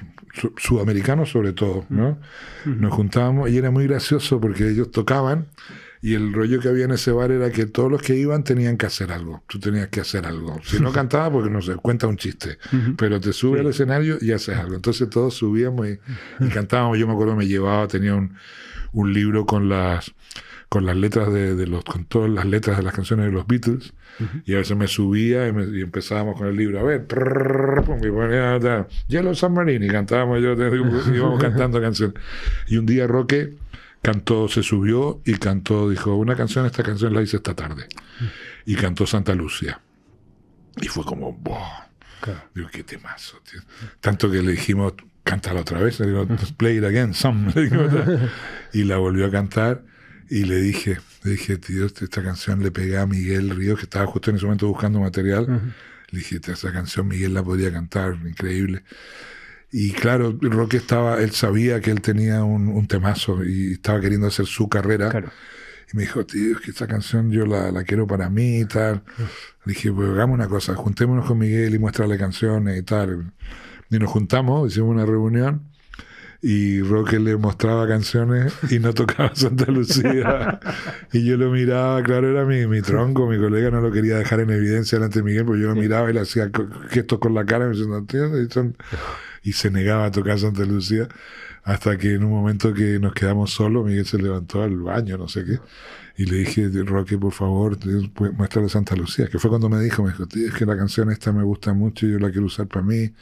sudamericanos sobre todo, ¿no? Nos juntábamos y era muy gracioso porque ellos tocaban. Y el rollo que había en ese bar era que todos los que iban tenían que hacer algo. Tú tenías que hacer algo. Si no cantaba, porque no sé, cuenta un chiste. Pero te subes al escenario y haces algo. Entonces todos subíamos y cantábamos. Yo me acuerdo me llevaba, tenía un libro con las letras con todas las letras de las canciones de los Beatles. Y a veces me subía y empezábamos con el libro. A ver, y ponía Yellow Submarine y cantábamos, íbamos cantando canciones. Y un día Roque se subió y cantó, dijo, esta canción la hice esta tarde. Y cantó Santa Lucía. Y fue como, ¡boh! Claro. Digo, qué temazo, tío. Tanto que le dijimos, cántala otra vez. Le digo, play it again, some. Y la volvió a cantar. Y le dije, tío, esta canción le pegué a Miguel Ríos, que estaba justo en ese momento buscando material. Le dije, esa canción Miguel la podría cantar, increíble. Y claro, Roque él sabía que él tenía un temazo y estaba queriendo hacer su carrera. Claro. Y me dijo, tío, es que esta canción yo la quiero para mí y tal. Le dije, pues hagamos una cosa, juntémonos con Miguel y muéstrale canciones y tal. Y nos juntamos, hicimos una reunión y Roque le mostraba canciones y no tocaba Santa Lucía. Y yo lo miraba, claro, era mi tronco, mi colega no lo quería dejar en evidencia delante de Miguel, porque yo lo miraba y le hacía gestos con la cara, diciendo, tío, y se negaba a tocar Santa Lucía, hasta que en un momento que nos quedamos solos, Miguel se levantó al baño, no sé qué, y le dije, Roque, por favor, muéstrale Santa Lucía, que fue cuando me dijo, tío, es que la canción esta me gusta mucho y yo la quiero usar para mí.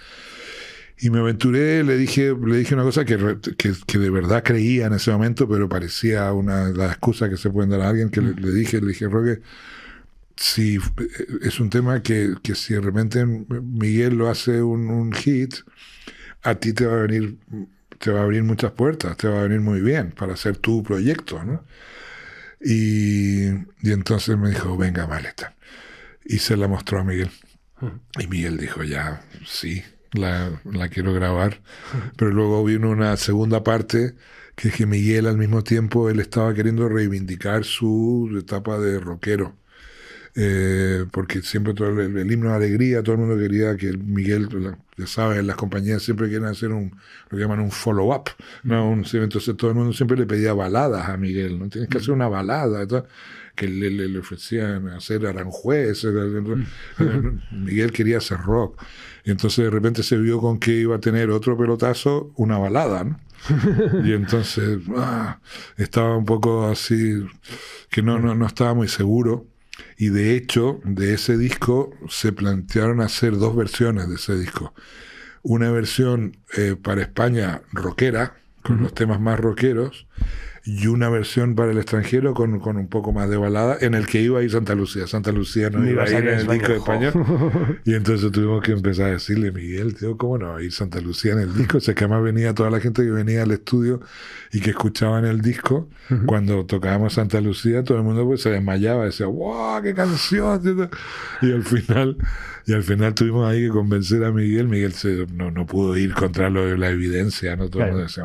Y me aventuré, le dije una cosa que de verdad creía en ese momento, pero parecía la excusa que se pueden dar a alguien, que le dije, Roque, si es un tema que si de repente Miguel lo hace un hit, a ti te va a abrir muchas puertas, te va a venir muy bien para hacer tu proyecto, ¿no? Y entonces me dijo, venga, vale, está. Y se la mostró a Miguel. Y Miguel dijo, ya, sí, la quiero grabar. Pero luego vino una segunda parte, que es que Miguel al mismo tiempo, él estaba queriendo reivindicar su etapa de rockero. Porque siempre todo el himno de alegría, todo el mundo quería que Miguel, ya sabes, las compañías siempre quieren hacer lo que llaman un follow-up, ¿no? Entonces todo el mundo siempre le pedía baladas a Miguel, ¿no? Tienes que hacer una balada, que le ofrecían hacer Aranjuez. Miguel quería hacer rock, y entonces de repente se vio con que iba a tener otro pelotazo, una balada, ¿no? Y entonces estaba un poco así, que no estaba muy seguro. Y de hecho, de ese disco se plantearon hacer dos versiones de ese disco. Una versión para España rockera, con los temas más rockeros, y una versión para el extranjero con un poco más de balada, en el que iba a ir Santa Lucía. Santa Lucía no iba a ir en el disco de español. Y entonces tuvimos que empezar a decirle, Miguel, tío, ¿cómo no va a ir Santa Lucía en el disco? O sea, que además venía toda la gente que venía al estudio y que escuchaban el disco. Cuando tocábamos Santa Lucía, todo el mundo pues se desmayaba, decía, ¡wow, qué canción! Y al final tuvimos ahí que convencer a Miguel. Miguel no pudo ir contra la evidencia, ¿no? Todo el mundo decía,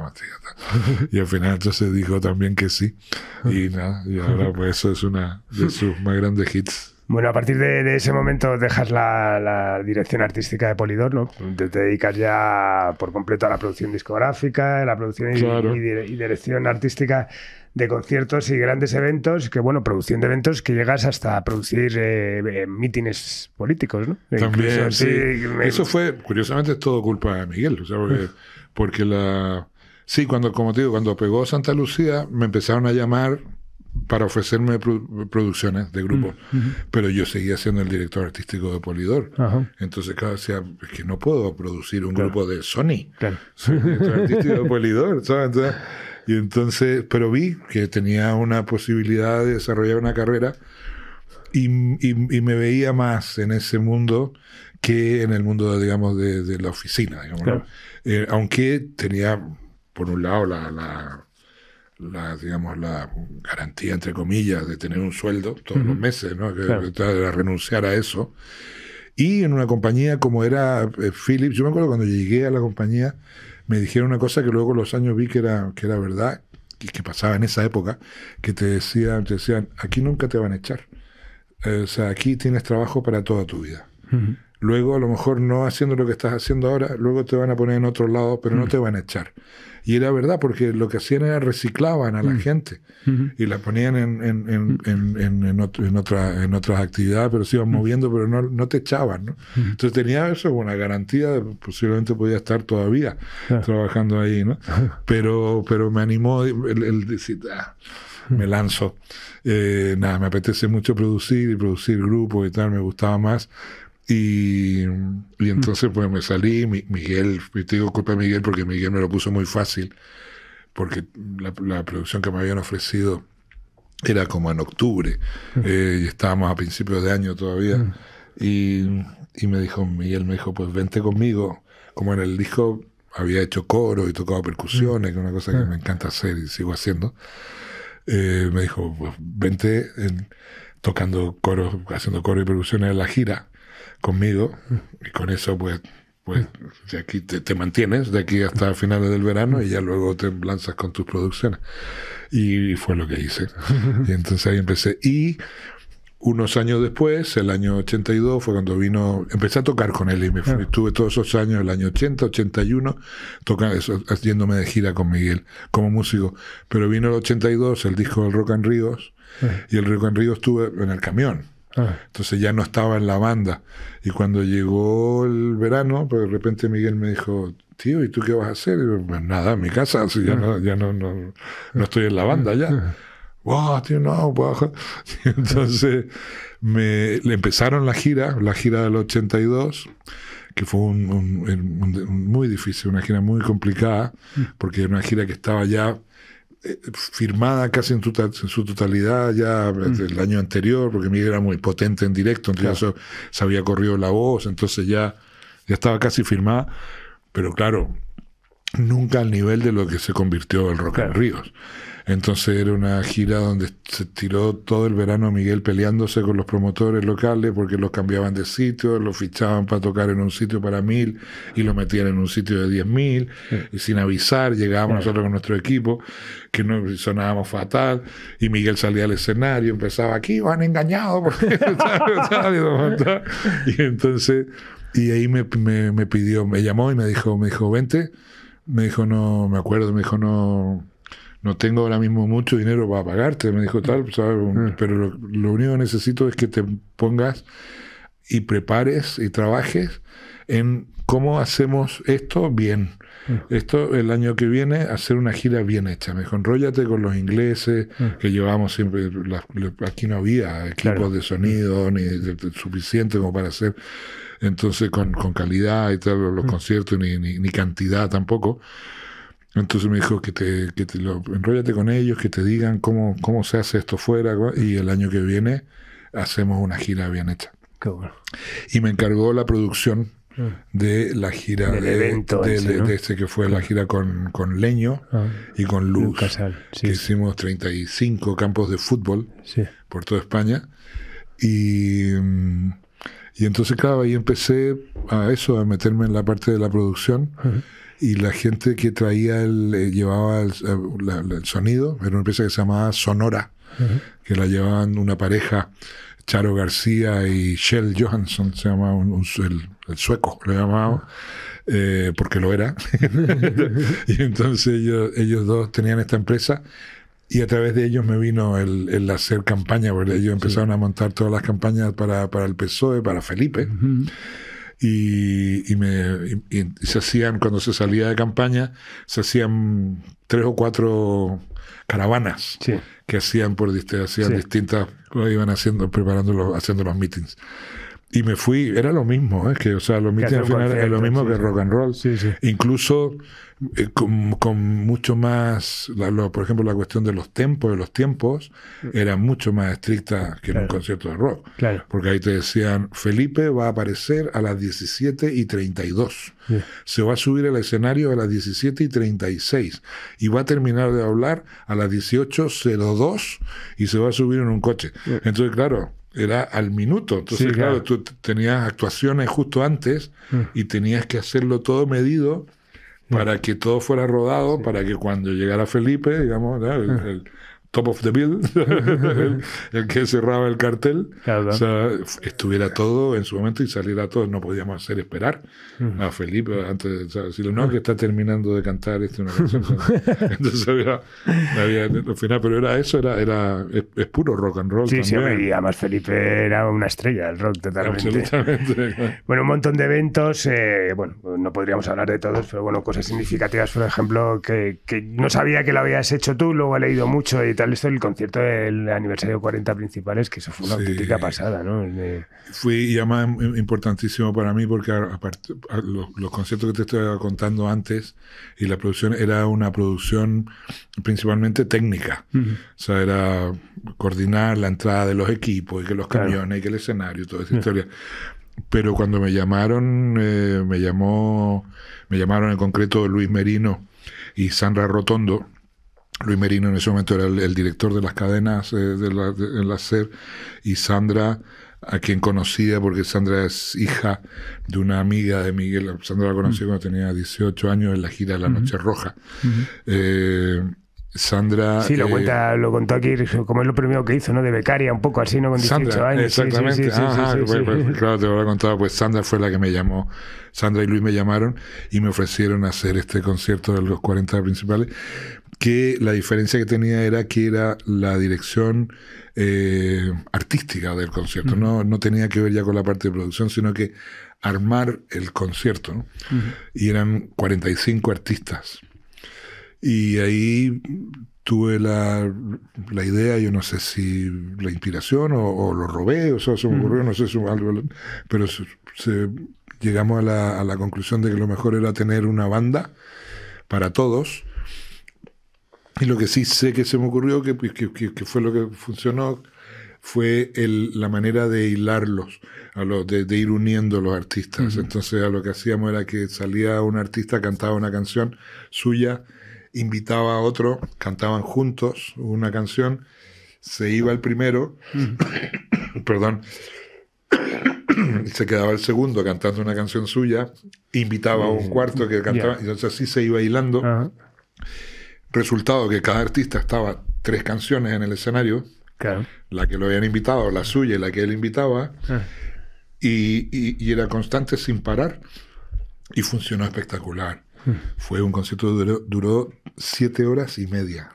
y al final entonces dijo también que sí. Y nada, y ahora pues eso es una de sus más grandes hits. Bueno, a partir de ese momento dejas la dirección artística de Polydor, ¿no? Te dedicas ya por completo a la producción discográfica, a la producción y dirección artística de conciertos y grandes eventos, que bueno, producción de eventos que llegas hasta producir mítines políticos, ¿no? También, incluso, sí. Eso fue, curiosamente, es todo culpa de Miguel, o sea, porque sí, como te digo, cuando pegó Santa Lucía, me empezaron a llamar para ofrecerme producciones de grupos, pero yo seguía siendo el director artístico de Polydor. Entonces, claro, decía, es que no puedo producir un grupo de Sony. Soy el director artístico de Polydor, ¿sabes? Pero vi que tenía una posibilidad de desarrollar una carrera y me veía más en ese mundo que en el mundo, digamos, de la oficina, digamos, ¿no? Aunque tenía, por un lado, digamos, la garantía, entre comillas, de tener un sueldo todos los meses, ¿no? Era renunciar a eso. Y en una compañía como era Philips, yo me acuerdo cuando llegué a la compañía, me dijeron una cosa que luego con los años vi que era verdad, y que pasaba en esa época, que te decían, aquí nunca te van a echar. O sea, aquí tienes trabajo para toda tu vida. Luego, a lo mejor no haciendo lo que estás haciendo ahora, luego te van a poner en otro lado, pero no te van a echar. Y era verdad, porque lo que hacían era reciclaban a la gente y la ponían en otras actividades, pero se iban moviendo, pero no te echaban, ¿no? Entonces tenía eso como una garantía, posiblemente podía estar todavía trabajando ahí, ¿no? Pero me animó el decir, me lanzo. Me apetece mucho producir grupos y tal, me gustaba más. Y entonces pues me salí. Miguel, te digo culpa de Miguel porque Miguel me lo puso muy fácil, porque la producción que me habían ofrecido era como en octubre, y estábamos a principios de año todavía, y Miguel me dijo, pues vente conmigo. Como en el disco había hecho coro y tocado percusiones, que es una cosa que me encanta hacer y sigo haciendo, me dijo, pues vente tocando coro, haciendo coro y percusiones en la gira conmigo, y con eso pues de aquí te mantienes de aquí hasta finales del verano y ya luego te lanzas con tus producciones. Y fue lo que hice. Y entonces ahí empecé. Y unos años después, el año 82, fue cuando empecé a tocar con él, y estuve todos esos años, el año 80, 81, haciéndome de gira con Miguel como músico. Pero vino el 82, el disco del Rock en Ríos, y el Rock en Ríos estuve en el camión. Entonces ya no estaba en la banda. Y cuando llegó el verano, pues de repente Miguel me dijo, tío, ¿y tú qué vas a hacer? Y yo, pues nada, en mi casa, así ya no estoy en la banda ya. Wow, tío, no, puedo. Entonces le empezaron la gira del 82, que fue muy difícil, una gira muy complicada, porque era una gira que estaba ya firmada casi en su totalidad ya el año anterior, porque Miguel era muy potente en directo, entonces eso se había corrido la voz, entonces ya estaba casi firmada, pero claro, nunca al nivel de lo que se convirtió el Rock en Ríos. Entonces era una gira donde se tiró todo el verano Miguel peleándose con los promotores locales porque los cambiaban de sitio, los fichaban para tocar en un sitio para 1000 y lo metían en un sitio de 10.000, y sin avisar llegábamos nosotros con nuestro equipo, que no sonábamos fatal, y Miguel salía al escenario, empezaba, aquí van engañados porque y entonces, y ahí me llamó y me dijo, vente, me dijo, no, me acuerdo, me dijo, no tengo ahora mismo mucho dinero para pagarte, me dijo tal, ¿sabes? Pero lo único que necesito es que te pongas y prepares y trabajes en cómo hacemos esto bien. Esto el año que viene, hacer una gira bien hecha. Me dijo, enróllate con los ingleses, que llevamos siempre, aquí no había equipos de sonido ni suficiente como para hacer, entonces con calidad y tal, los conciertos, ni cantidad tampoco. Entonces me dijo enróllate con ellos, que te digan cómo se hace esto fuera, y el año que viene hacemos una gira bien hecha. Qué bueno. Y me encargó la producción de la gira del evento de este que fue la gira con Leño y con Luz, Casal, que hicimos 35 campos de fútbol por toda España. Y entonces, claro, ahí empecé a meterme en la parte de la producción. Y la gente que traía llevaba el sonido, era una empresa que se llamaba Sonora, que la llevaban una pareja, Charo García y Kjell Johansson, se llamaba el sueco, lo llamaba, porque lo era. Y entonces ellos dos tenían esta empresa, y a través de ellos me vino el hacer campaña, porque ellos empezaron a montar todas las campañas para el PSOE, para Felipe. Y se hacían, cuando se salía de campaña, se hacían 3 o 4 caravanas que hacían distintas, lo iban haciendo, haciendo los meetings. Y me fui, era lo mismo, que, o sea, los meetings al final era lo mismo que rock and roll. Incluso con mucho más, por ejemplo, la cuestión de los tiempos era mucho más estricta que en un concierto de rock. Porque ahí te decían, Felipe va a aparecer a las 17:32. Se va a subir al escenario a las 17:36 y va a terminar de hablar a las 18:02 y se va a subir en un coche. Entonces, claro, era al minuto. Entonces, claro, tú tenías actuaciones justo antes y tenías que hacerlo todo medido para que todo fuera rodado, para que cuando llegara Felipe, digamos, el top of the bill, el que cerraba el cartel, o sea, estuviera todo en su momento y saliera todo. No podíamos hacer esperar a Felipe antes de decirle, no, que está terminando de cantar una canción. Entonces había al final, pero era eso, es puro rock and roll. Sí, y además Felipe era una estrella del rock totalmente. Absolutamente. Bueno, un montón de eventos, bueno, no podríamos hablar de todos, pero bueno, cosas significativas, por ejemplo, que no sabía que lo habías hecho tú, luego he leído mucho y tal. Esto, el concierto del aniversario 40 principales, que eso fue una auténtica pasada, ¿no? Fue, y además, importantísimo para mí, porque aparte, los conciertos que te estoy contando antes y la producción era una producción principalmente técnica. O sea, era coordinar la entrada de los equipos, y que los camiones, y que el escenario, toda esa historia. Pero cuando me llamaron, me llamaron en concreto Luis Merino y Sandra Rotondo. Luis Merino en ese momento era el director de las cadenas en la SER, y Sandra, a quien conocía porque Sandra es hija de una amiga de Miguel. Sandra la conocí cuando tenía 18 años en la gira de La Noche Roja. Sandra... Sí, lo contó aquí, como es lo primero que hizo, ¿no? De becaria, un poco así, ¿no? Con 18 Sandra, años. Exactamente. Claro, te lo había contado. Pues Sandra fue la que me llamó. Sandra y Luis me llamaron y me ofrecieron hacer este concierto de los 40 principales, que la diferencia que tenía era que era la dirección artística del concierto. No tenía que ver ya con la parte de producción, sino que armar el concierto, ¿no? Y eran 45 artistas. Y ahí tuve la idea, yo no sé si la inspiración o lo robé, o sea, se me ocurrió, no sé si algo, pero llegamos a la conclusión de que lo mejor era tener una banda para todos. Y lo que sí sé que se me ocurrió, que fue lo que funcionó, fue la manera de hilarlos, de ir uniendo los artistas. Entonces, lo que hacíamos era que salía un artista, cantaba una canción suya, invitaba a otro, cantaban juntos una canción, se iba el primero, perdón, se quedaba el segundo cantando una canción suya, invitaba a un cuarto que cantaba, y entonces así se iba hilando. Resultado que cada artista estaba 3 canciones en el escenario, la que lo habían invitado, la suya y la que él invitaba, y era constante sin parar, y funcionó espectacular. Fue un concierto que duró 7 horas y media.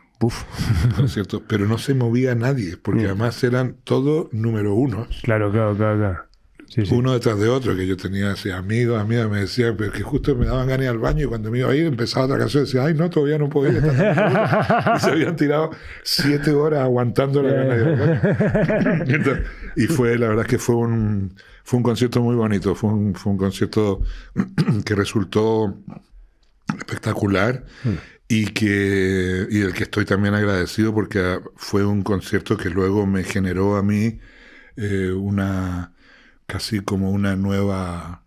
Concierto, pero no se movía nadie, porque además eran todos número 1. Claro. Sí. Uno detrás de otro, que yo tenía así, amigos, amigas, me decían, pero que justo me daban ganas de ir al baño, y cuando me iba a ir empezaba otra canción y decía, ay, no, todavía no puedo ir. Y se habían tirado 7 horas aguantando la gana de ir al baño. Y la verdad es que fue un concierto muy bonito, fue un concierto que resultó espectacular. y del que estoy también agradecido porque fue un concierto que luego me generó a mí casi como una nueva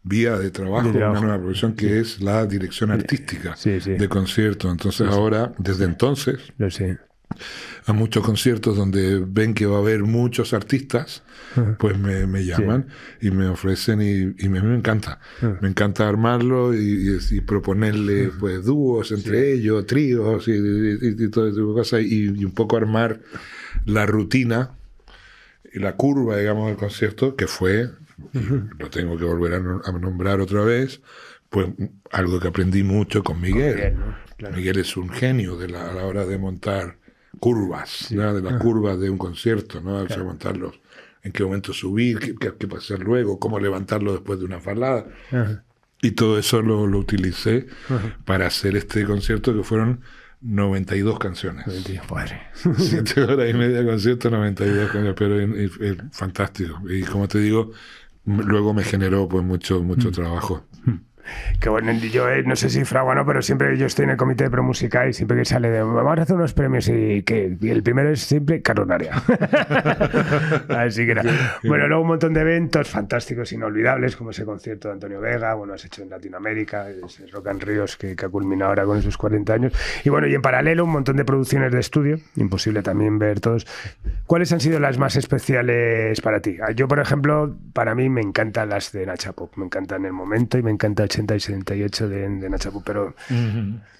vía de trabajo, una nueva profesión que es la dirección artística de conciertos. Entonces ahora, desde entonces, a muchos conciertos donde ven que va a haber muchos artistas, pues me llaman y me ofrecen y me encanta. Me encanta armarlo y proponerle pues dúos entre ellos, tríos y todo ese tipo de cosas y un poco armar la rutina y la curva, digamos, del concierto, que fue, lo tengo que volver a nombrar otra vez, pues algo que aprendí mucho con Miguel. ¿no? Claro. Miguel es un genio a la hora de montar curvas, ¿no? De las curvas de un concierto, ¿no? O sea, montarlos, en qué momento subir, qué pasar luego, cómo levantarlo después de una falada. Y todo eso lo utilicé para hacer este concierto, que fueron 92 canciones. 7 horas y media de concierto, 92 canciones, pero es fantástico. Y como te digo, luego me generó pues mucho trabajo. Que bueno, yo no sé si fragua o no, pero siempre yo estoy en el comité de pro musical y siempre que sale de vamos a hacer unos premios y el primero es siempre Carlos Narea. Así que nada. Bueno, luego un montón de eventos fantásticos, inolvidables, como ese concierto de Antonio Vega, bueno, has hecho en Latinoamérica, ese Rock and Ríos que ha culminado ahora con esos 40 años. Y bueno, y en paralelo un montón de producciones de estudio, imposible también ver todos. ¿Cuáles han sido las más especiales para ti? Yo, por ejemplo, para mí me encantan las de Nacha Pop, me encantan El Momento y me encanta 80 y 78 de Nacha Pop, pero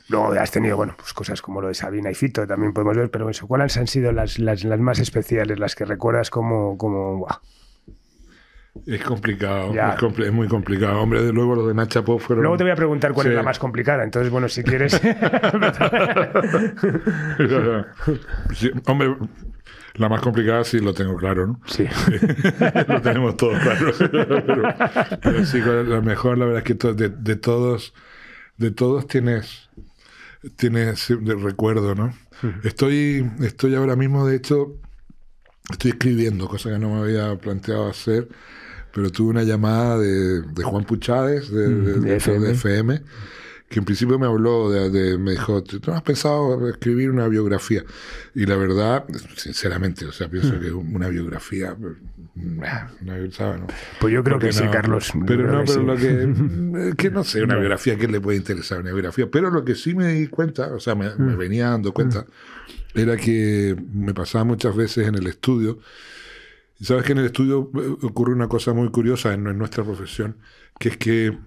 luego has tenido, bueno, pues cosas como lo de Sabina y Fito, también podemos ver, pero eso, ¿cuáles han sido las más especiales, las que recuerdas como ¡buah! Es complicado, es muy complicado. Hombre, de luego los de Nacha Pop fueron... Luego te voy a preguntar cuál es la más complicada, entonces, bueno, si quieres... Sí, hombre... La más complicada sí lo tengo claro, ¿no? Sí. Lo tenemos todos claro. pero sí, lo mejor, la verdad es que de todos tienes de recuerdo, ¿no? Estoy ahora mismo, de hecho, estoy escribiendo, cosa que no me había planteado hacer, pero tuve una llamada de Juan Puchades, de FM, que en principio me habló, me dijo, ¿tú no has pensado escribir una biografía? Y la verdad, sinceramente, o sea, pienso que una biografía, ¿sabes? ¿No? Pues yo creo que sí, Carlos. Pero no, pero lo que no sé, una biografía, ¿qué le puede interesar una biografía? Pero lo que sí me di cuenta, o sea, me venía dando cuenta, era que me pasaba muchas veces en el estudio. Y sabes que en el estudio ocurre una cosa muy curiosa en nuestra profesión, que es que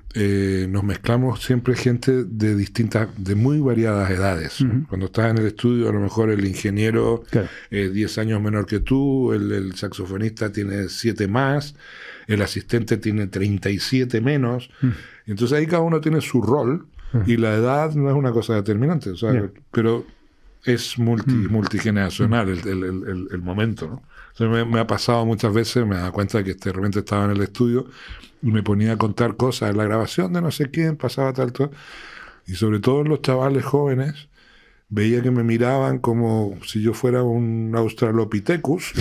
nos mezclamos siempre gente de muy variadas edades. Cuando estás en el estudio, a lo mejor el ingeniero 10 años menor que tú, el saxofonista tiene 7 más, el asistente tiene 37 menos. Y entonces ahí cada uno tiene su rol y la edad no es una cosa determinante, o sea, pero es multigeneracional el momento, ¿no? Entonces me ha pasado muchas veces, me he dado cuenta que de repente estaba en el estudio y me ponía a contar cosas en la grabación de no sé quién, pasaba tal. Y sobre todo en los chavales jóvenes, veía que me miraban como si yo fuera un Australopithecus,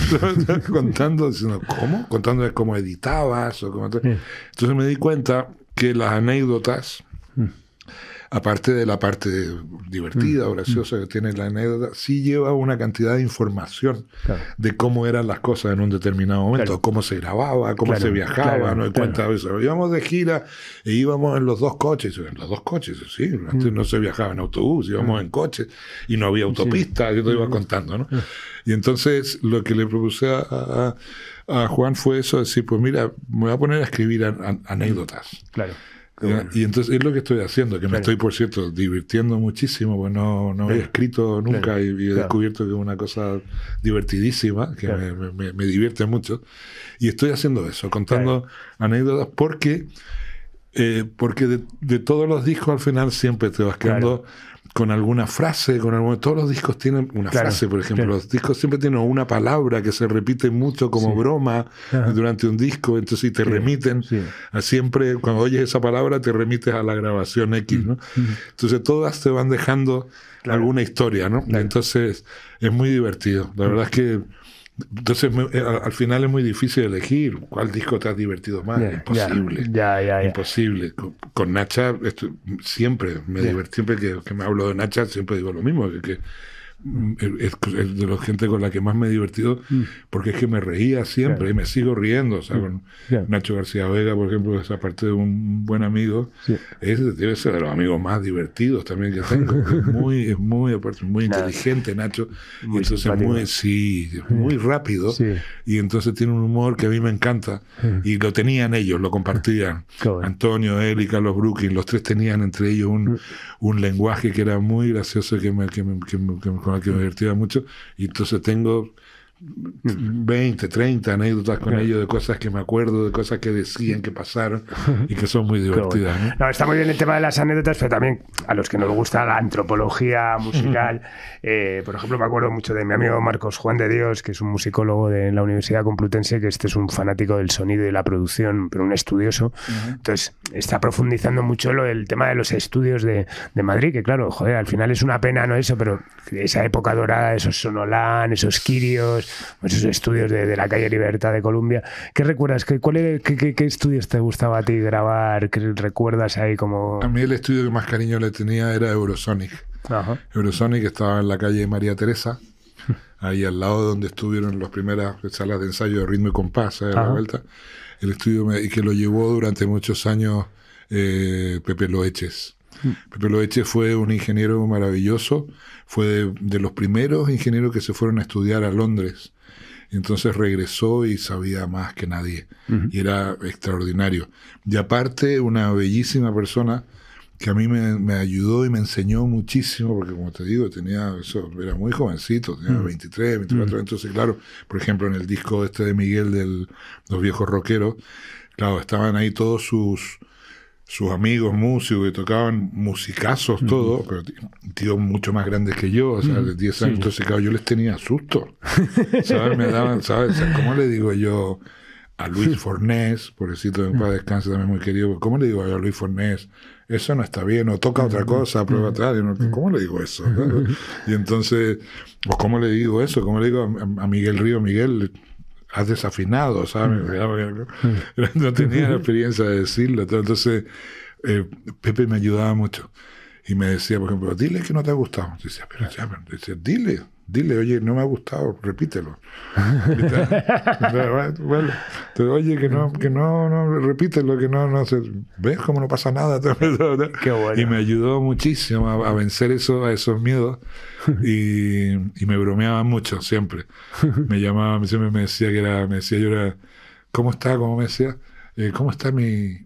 contando, diciendo, ¿cómo? Contándoles cómo editabas. Entonces me di cuenta que las anécdotas, aparte de la parte divertida o graciosa que tiene la anécdota, sí lleva una cantidad de información de cómo eran las cosas en un determinado momento, cómo se grababa, cómo se viajaba, ¿no? Cuenta eso. Íbamos de gira e íbamos en los 2 coches. En los 2 coches, sí, antes no se viajaba en autobús, íbamos en coches y no había autopista, yo te iba contando, ¿no? Y entonces lo que le propuse a Juan fue eso, decir, pues mira, me voy a poner a escribir anécdotas. Claro. Bueno. Y entonces es lo que estoy haciendo, que me estoy, por cierto, divirtiendo muchísimo, porque no había escrito nunca y he descubierto que es una cosa divertidísima, que me divierte mucho. Y estoy haciendo eso, contando anécdotas, porque de todos los discos al final siempre te vas quedando con alguna frase, todos los discos tienen una frase, por ejemplo. Los discos siempre tienen una palabra que se repite mucho como broma durante un disco, entonces te remiten a siempre, cuando oyes esa palabra te remites a la grabación X, ¿no? Entonces todas te van dejando alguna historia, ¿no? Entonces es muy divertido. La verdad es que Entonces, al final es muy difícil elegir cuál disco te has divertido más. Imposible. Imposible. Con Nacha, siempre me divertí. Siempre que me hablo de Nacha, siempre digo lo mismo. Que es de la gente con la que más me he divertido, porque es que me reía siempre y me sigo riendo. O sea, con Nacho García Vega, por ejemplo, esa parte de un buen amigo, debe ser de los amigos más divertidos también que tengo. Es muy inteligente, Nacho. Muy entonces simpático. muy rápido. Y entonces tiene un humor que a mí me encanta. Y lo tenían ellos, lo compartían. Antonio, él y Carlos Brooking, los tres tenían entre ellos un lenguaje que era muy gracioso, con la que me divertía mucho, y entonces tengo 20, 30 anécdotas con ellos de cosas que me acuerdo, de cosas que decían, que pasaron y que son muy divertidas, ¿no? No, está muy bien el tema de las anécdotas, pero también a los que nos gusta la antropología musical, por ejemplo, me acuerdo mucho de mi amigo Marcos Juan de Dios, que es un musicólogo de la Universidad Complutense, que es un fanático del sonido y de la producción, pero un estudioso. Entonces está profundizando mucho el tema de los estudios de Madrid, que claro, joder, al final es una pena, no eso, pero esa época dorada, esos Sonolan, esos Quirios, esos estudios de la calle Libertad de Colombia. ¿Qué recuerdas? ¿Qué estudios te gustaba a ti grabar? ¿Qué recuerdas ahí como...? A mí el estudio que más cariño le tenía era Eurosonic. Eurosonic estaba en la calle María Teresa, ahí al lado donde estuvieron las primeras salas de ensayo de ritmo y compás, a la vuelta. El estudio y que lo llevó durante muchos años Pepe Loeches. Pepe Loeches fue un ingeniero maravilloso, fue de los primeros ingenieros que se fueron a estudiar a Londres. Y entonces regresó y sabía más que nadie. Y era extraordinario. Y aparte, una bellísima persona que a mí me ayudó y me enseñó muchísimo, porque como te digo, era muy jovencito, tenía 23, 24, entonces claro, por ejemplo, en el disco este de Miguel de Los Viejos Rockeros, claro, estaban ahí todos sus amigos músicos que tocaban musicazos, todo, pero tíos mucho más grandes que yo, o sea, de 10 años, entonces claro, yo les tenía susto, ¿sabes? Me daban, ¿sabes? O sea, ¿cómo le digo yo a Luis Fornés, pobrecito de un padre descanse también muy querido, ¿cómo le digo yo a Luis Fornés? Eso no está bien, o toca otra cosa, prueba atrás, ¿cómo le digo eso? Y entonces, o ¿cómo le digo eso? ¿Cómo le digo a Miguel Río? Miguel, has desafinado, ¿sabes? No tenía la experiencia de decirlo. Entonces, Pepe me ayudaba mucho. Y me decía, por ejemplo, dile que no te ha gustado. Y decía, pero ya, dile, oye, no me ha gustado, repítelo. Bueno, oye, que no, repítelo, que no sé. ¿Ves cómo no pasa nada? Qué bueno. Y me ayudó muchísimo a vencer esos miedos. Y me bromeaba mucho, siempre. Me llamaba, siempre me decía yo era, ¿cómo está? ¿Cómo me decía? ¿Cómo está mi...?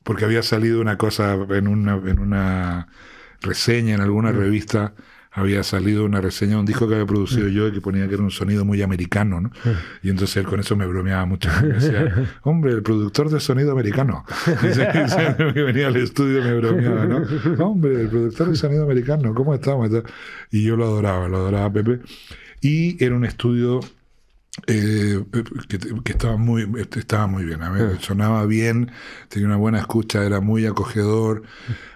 Porque había salido una cosa en una reseña, en alguna revista, había salido una reseña de un disco que había producido yo y que ponía que era un sonido muy americano, ¿no? Y entonces él con eso me bromeaba mucho. Me decía, hombre, el productor de sonido americano. Y que venía al estudio y me bromeaba, ¿no? Hombre, el productor de sonido americano, ¿cómo estamos? Y yo lo adoraba Pepe. Y era un estudio que estaba muy bien. A ver, sonaba bien, tenía una buena escucha, era muy acogedor.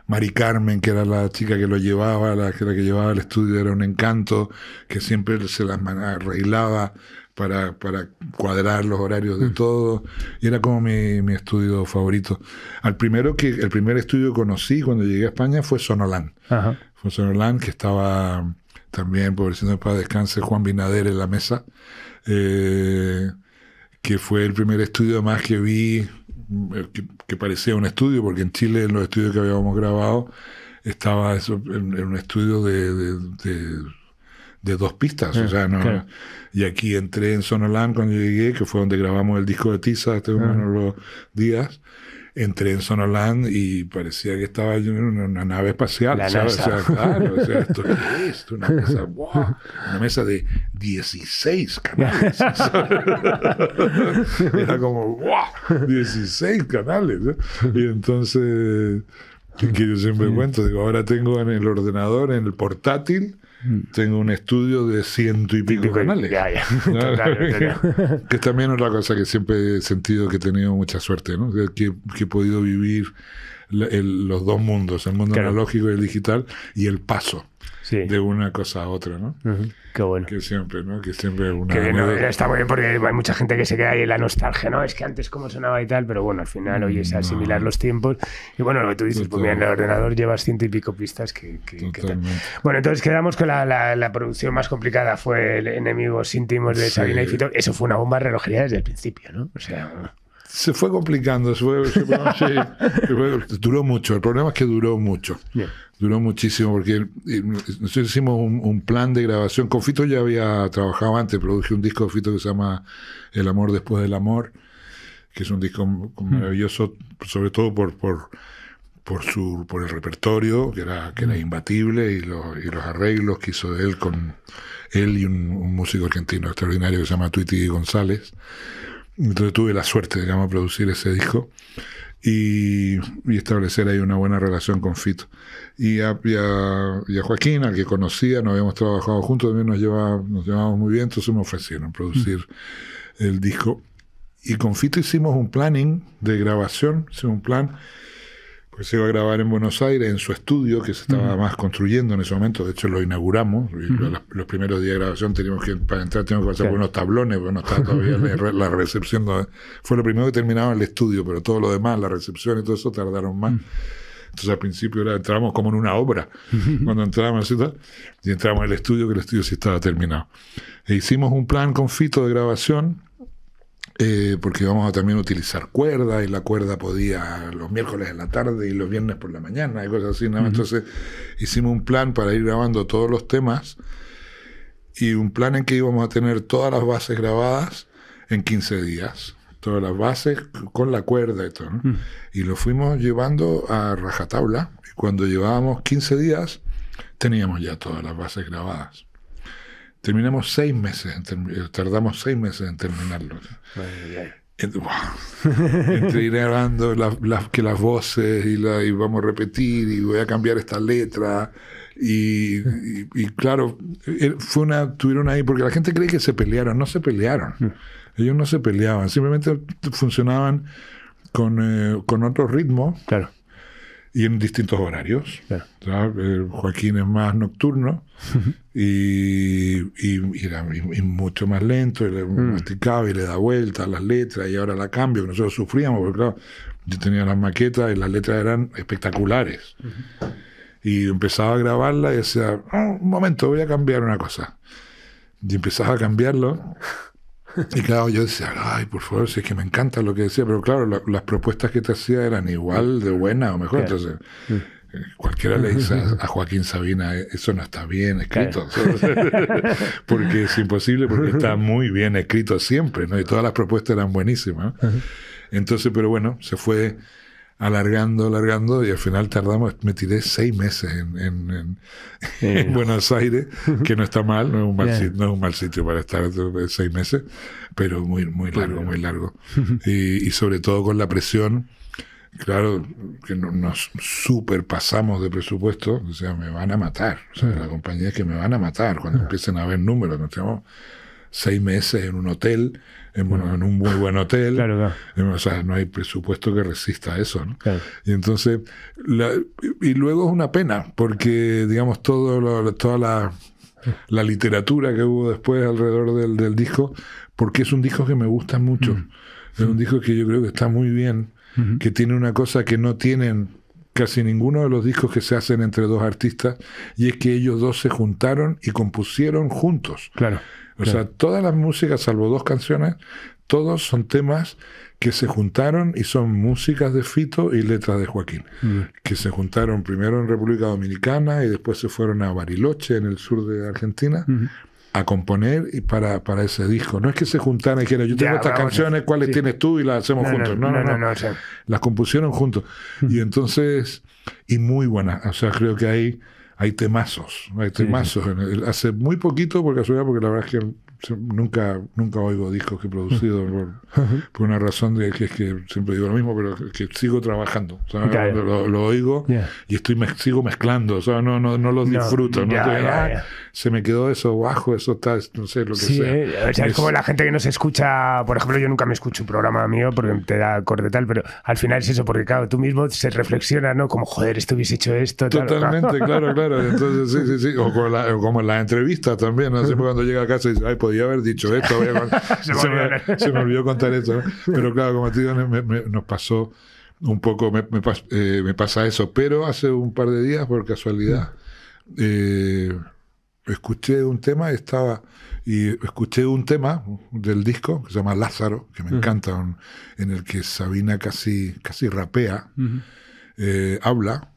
Mari Carmen, que era la chica que lo llevaba, la que llevaba al estudio, era un encanto, que siempre se las arreglaba para cuadrar los horarios de todo, y era como mi estudio favorito. El primer estudio que conocí cuando llegué a España fue Sonolan. Fue Sonolan, que estaba también, pobrecito para descanse, Juan Binader en la mesa, que fue el primer estudio más que vi que parecía un estudio, porque en Chile, en los estudios que habíamos grabado, estaba eso en un estudio de 2 pistas, o sea, no. Claro. Y aquí entré en Sonolan cuando llegué, que fue donde grabamos el disco de Tiza, los días. Entré en Sonolan y parecía que estaba yo en una nave espacial, ¿sabes? O sea, claro, o sea, esto es una mesa, wow, una mesa de 16 canales. Era como, wow, 16 canales. Y entonces, que yo siempre cuento, digo, ahora tengo en el ordenador, en el portátil, tengo un estudio de 100 y pico canales. Que es también otra cosa que siempre he sentido que he tenido mucha suerte, ¿no? Que he podido vivir los dos mundos, el mundo analógico y el digital, y el paso. Sí. de una cosa a otra, ¿no? Qué bueno. Que siempre, ¿no? Que siempre una... Que no, está muy bien porque hay mucha gente que se queda ahí en la nostalgia, ¿no? Es que antes cómo sonaba y tal, pero bueno, al final, oye, es asimilar los tiempos. Y bueno, lo que tú dices, pues mira, en el ordenador llevas 100 y pico pistas que tal. Bueno, entonces quedamos con la producción más complicada fue Enemigos íntimos de Sabina y Fito. Eso fue una bomba de relojería desde el principio, ¿no? O sea... Se fue complicando, duró mucho. El problema es que duró mucho. Yeah. Duró muchísimo porque nosotros hicimos un plan de grabación. Con Fito ya había trabajado antes, produje un disco de Fito que se llama El amor después del amor, que es un disco maravilloso, sobre todo por el repertorio, que era imbatible, y los arreglos que hizo él con él y un músico argentino extraordinario que se llama Tweety González. Entonces tuve la suerte, digamos, de producir ese disco y establecer ahí una buena relación con Fito. Y a Joaquín, al que conocía, nos habíamos trabajado juntos, también nos llevábamos muy bien, entonces me ofrecieron producir el disco. Y con Fito hicimos un planning de grabación, hicimos un plan, porque se iba a grabar en Buenos Aires, en su estudio, que se estaba más construyendo en ese momento. De hecho, lo inauguramos. Los primeros días de grabación para entrar teníamos que pasar por unos tablones, porque no estaba todavía la recepción. Fue lo primero que terminaba el estudio, pero todo lo demás, la recepción y todo eso, tardaron más. Entonces, al principio entrábamos como en una obra, cuando entrábamos y entramos en el estudio, que el estudio sí estaba terminado. E hicimos un plan con Fito de grabación, porque íbamos a también utilizar cuerda, y la cuerda podía los miércoles en la tarde y los viernes por la mañana y cosas así, ¿no? Entonces hicimos un plan para ir grabando todos los temas, y un plan en que íbamos a tener todas las bases grabadas en 15 días, todas las bases con la cuerda y todo, ¿no? Y lo fuimos llevando a rajatabla, y cuando llevábamos 15 días teníamos ya todas las bases grabadas. Terminamos 6 meses, tardamos 6 meses en terminarlo. Entre ir grabando las voces y vamos a repetir y voy a cambiar esta letra y claro, tuvieron ahí, porque la gente cree que se pelearon, no se pelearon. Ellos no se peleaban, simplemente funcionaban con otro ritmo. Claro. Y en distintos horarios. Claro. Joaquín es más nocturno y mucho más lento, y le masticaba y le da vuelta a las letras, y ahora la cambio, que nosotros sufríamos, porque claro, yo tenía las maquetas y las letras eran espectaculares. Y empezaba a grabarla y decía, un momento, voy a cambiar una cosa. Y empezaba a cambiarlo. Y claro, yo decía, ay, por favor, si es que me encanta lo que decía, pero claro, las propuestas que te hacía eran igual de buenas o mejor. Entonces, cualquiera le dice a Joaquín Sabina, eso no está bien escrito. Porque es imposible, porque está muy bien escrito siempre, ¿no? Y todas las propuestas eran buenísimas, ¿no? Entonces, pero bueno, se fue alargando, y al final me tiré 6 meses en Buenos Aires, que no está mal, no es un mal sitio para estar 6 meses, pero muy largo. Y sobre todo con la presión, claro, que nos superpasamos de presupuesto, o sea, me van a matar, o sea, la compañía es que me van a matar cuando empiecen a haber números. Nos tenemos 6 meses en un hotel, en un muy buen hotel. Claro. O sea, no hay presupuesto que resista eso, ¿no? Claro. Y entonces, y luego es una pena, porque, digamos, toda la literatura que hubo después alrededor del disco, porque es un disco que me gusta mucho. Es un disco que yo creo que está muy bien, que tiene una cosa que no tienen casi ninguno de los discos que se hacen entre dos artistas, y es que ellos dos se juntaron y compusieron juntos. Claro. O sea, todas las músicas, salvo 2 canciones, todos son temas que se juntaron y son músicas de Fito y letras de Joaquín, que se juntaron primero en República Dominicana y después se fueron a Bariloche, en el sur de Argentina, a componer y para ese disco. No es que se juntaran y dijeran, yo tengo estas canciones, ¿cuáles tienes tú? Y las hacemos juntos. No. O sea, las compusieron juntos. Y entonces, y muy buenas. O sea, creo que hay temazos. Hace muy poquito, por casualidad, porque la verdad es que nunca oigo discos que he producido por una razón de que es que siempre digo lo mismo, pero que sigo trabajando. O sea, claro. lo oigo y sigo mezclando. O sea, no los disfruto. Se me quedó eso bajo, eso está, no sé, lo que sea. O sea, es como la gente que no se escucha. Por ejemplo, yo nunca me escucho un programa mío porque te da acorde tal, pero al final es eso, porque claro, tú mismo se reflexiona, ¿no? Como, joder, esto hubiese hecho esto. Totalmente, claro. Entonces, sí. O como en las entrevistas también, ¿no? Siempre cuando llega a casa y dice, ay, podía haber dicho esto. Se me olvidó contar esto, ¿no? Pero claro, como te digo, nos pasó un poco, me pasa eso. Pero hace un par de días, por casualidad, escuché un tema del disco que se llama Lázaro, que me encanta, en el que Sabina casi rapea, habla,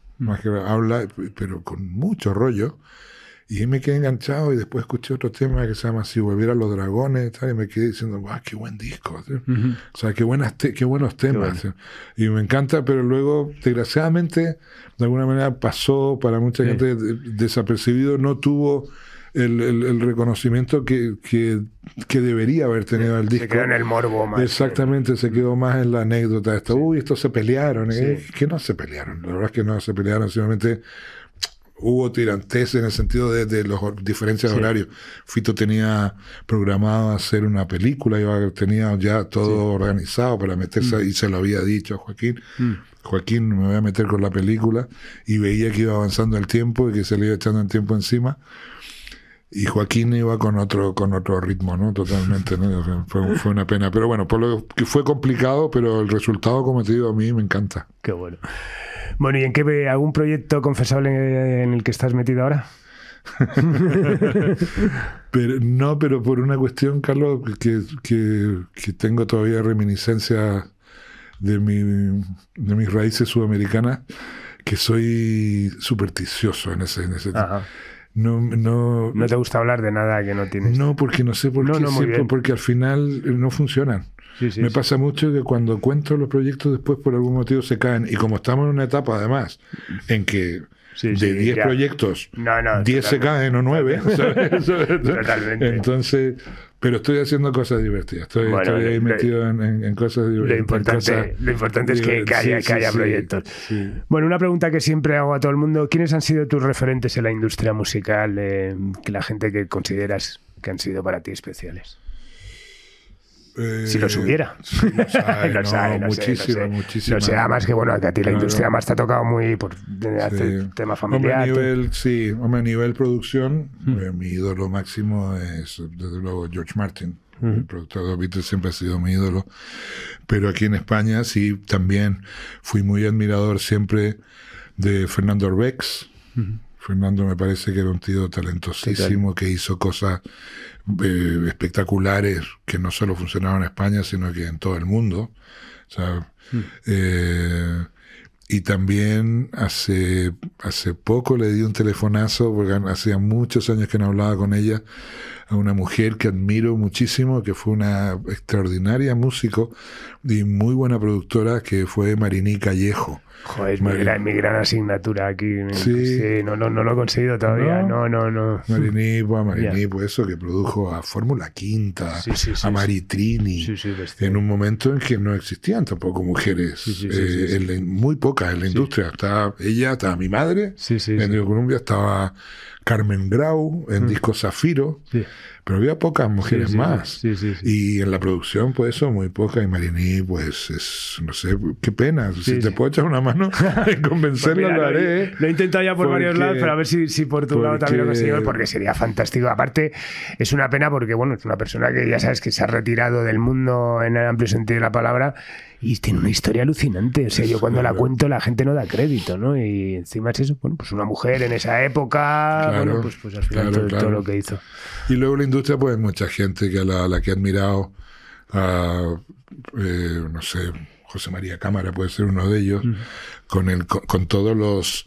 pero con mucho rollo, y me quedé enganchado, y después escuché otro tema que se llama Si volvieran los dragones y tal, y me quedé diciendo, ¡guau, qué buen disco! O sea, qué buenos temas. Bueno. Y me encanta, pero luego, desgraciadamente, de alguna manera pasó para mucha gente desapercibido, no tuvo el reconocimiento que debería haber tenido el disco. Se quedó en el morbo más. Exactamente, se quedó más en la anécdota esta. Uy, estos se pelearon. Que no se pelearon. La verdad es que no se pelearon, simplemente hubo tirantes en el sentido de las diferencias de horario. Fito tenía programado hacer una película, tenía ya todo organizado para meterse, y se lo había dicho a Joaquín. Joaquín, me voy a meter con la película, y veía que iba avanzando el tiempo y que se le iba echando el tiempo encima. Y Joaquín iba con otro ritmo, ¿no? Totalmente, ¿no? Fue una pena. Pero bueno, por lo que fue complicado, pero el resultado, como te digo, a mí me encanta. Qué bueno. Bueno, ¿y en qué algún proyecto confesable en el que estás metido ahora? pero por una cuestión, Carlos, que tengo todavía reminiscencia de mis raíces sudamericanas, que soy supersticioso en ese tema. No te gusta hablar de nada que no tienes. No, porque no sé por qué, siempre, porque al final no funcionan. Me pasa mucho que cuando cuento los proyectos después por algún motivo se caen, y como estamos en una etapa además en que de 10 proyectos 10 se caen o 9, ¿sabes? Totalmente. Entonces, pero estoy haciendo cosas divertidas, estoy ahí metido en cosas divertidas. Lo importante es que haya proyectos. Sí. Bueno, una pregunta que siempre hago a todo el mundo: ¿quiénes han sido tus referentes en la industria musical, la gente que consideras que han sido para ti especiales? Si los hubiera. Muchísimo. No sé, además que bueno, que a ti la industria más te ha tocado muy por tema familiar. A nivel producción, mi ídolo máximo es desde luego George Martin. El productor de los Beatles siempre ha sido mi ídolo. Pero aquí en España sí, también fui muy admirador siempre de Fernando Arbex. Fernando me parece que era un tío talentosísimo, que hizo cosas espectaculares que no solo funcionaban en España, sino que en todo el mundo. O sea, y también hace poco le di un telefonazo, porque hacía muchos años que no hablaba con ella, a una mujer que admiro muchísimo, que fue una extraordinaria músico y muy buena productora, que fue Mariní Callejo. Joder, es mi gran asignatura aquí. Sí, no lo he conseguido todavía. No. Mariní, pues eso, que produjo a Fórmula Quinta, a Maritrini, en un momento en que no existían tampoco mujeres, muy pocas en la industria. Estaba ella, estaba mi madre, en Colombia estaba Carmen Grau, en Disco Zafiro, pero había pocas mujeres más. Y en la producción, pues eso, muy pocas. Y Mariní, pues no sé, qué pena. Si te puedo echar una mano en convencerla, pues lo haré. Lo he intentado ya por varios lados, pero a ver si por tu lado también lo consigo, porque sería fantástico. Aparte, es una pena porque, bueno, es una persona que ya sabes que se ha retirado del mundo en el amplio sentido de la palabra, y tiene una historia alucinante. O sea, yo cuando la cuento, la gente no da crédito, ¿no? Y encima es eso, bueno, pues una mujer en esa época, bueno, pues al final todo lo que hizo. Y luego la industria, pues mucha gente que a la que he admirado, no sé, José María Cámara puede ser uno de ellos, con todos los...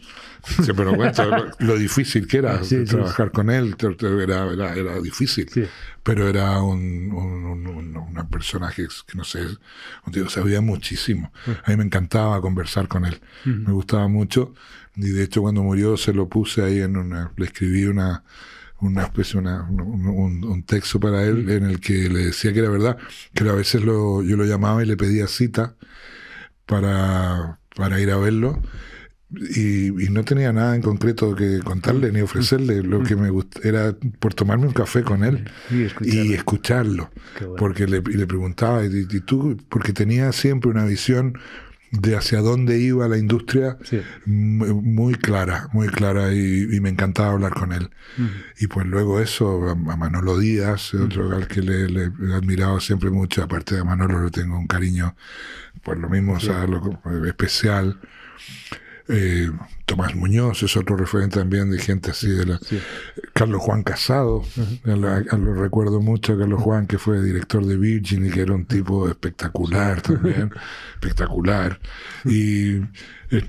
Siempre lo cuento, lo difícil que era trabajar con él, era difícil, pero era una persona que no sé, un tío sabía muchísimo. A mí me encantaba conversar con él, me gustaba mucho, y de hecho cuando murió se lo puse ahí le escribí una una especie, un texto para él en el que le decía que era verdad, que a veces yo lo llamaba y le pedía cita para ir a verlo. Y no tenía nada en concreto que contarle ni ofrecerle. Lo que me gustaba era por tomarme un café con él y escucharlo. Bueno. Porque le preguntaba, ¿y tú? Porque tenía siempre una visión de hacia dónde iba la industria muy clara, y me encantaba hablar con él. Y pues luego eso, a Manolo Díaz, otro al que le he admirado siempre mucho. Aparte de Manolo le tengo un cariño, pues lo mismo, o sea, especial. Tomás Muñoz es otro referente también de gente así Carlos Juan Casado, lo recuerdo mucho, Carlos Juan, que fue director de Virgin y que era un tipo espectacular también, espectacular. Y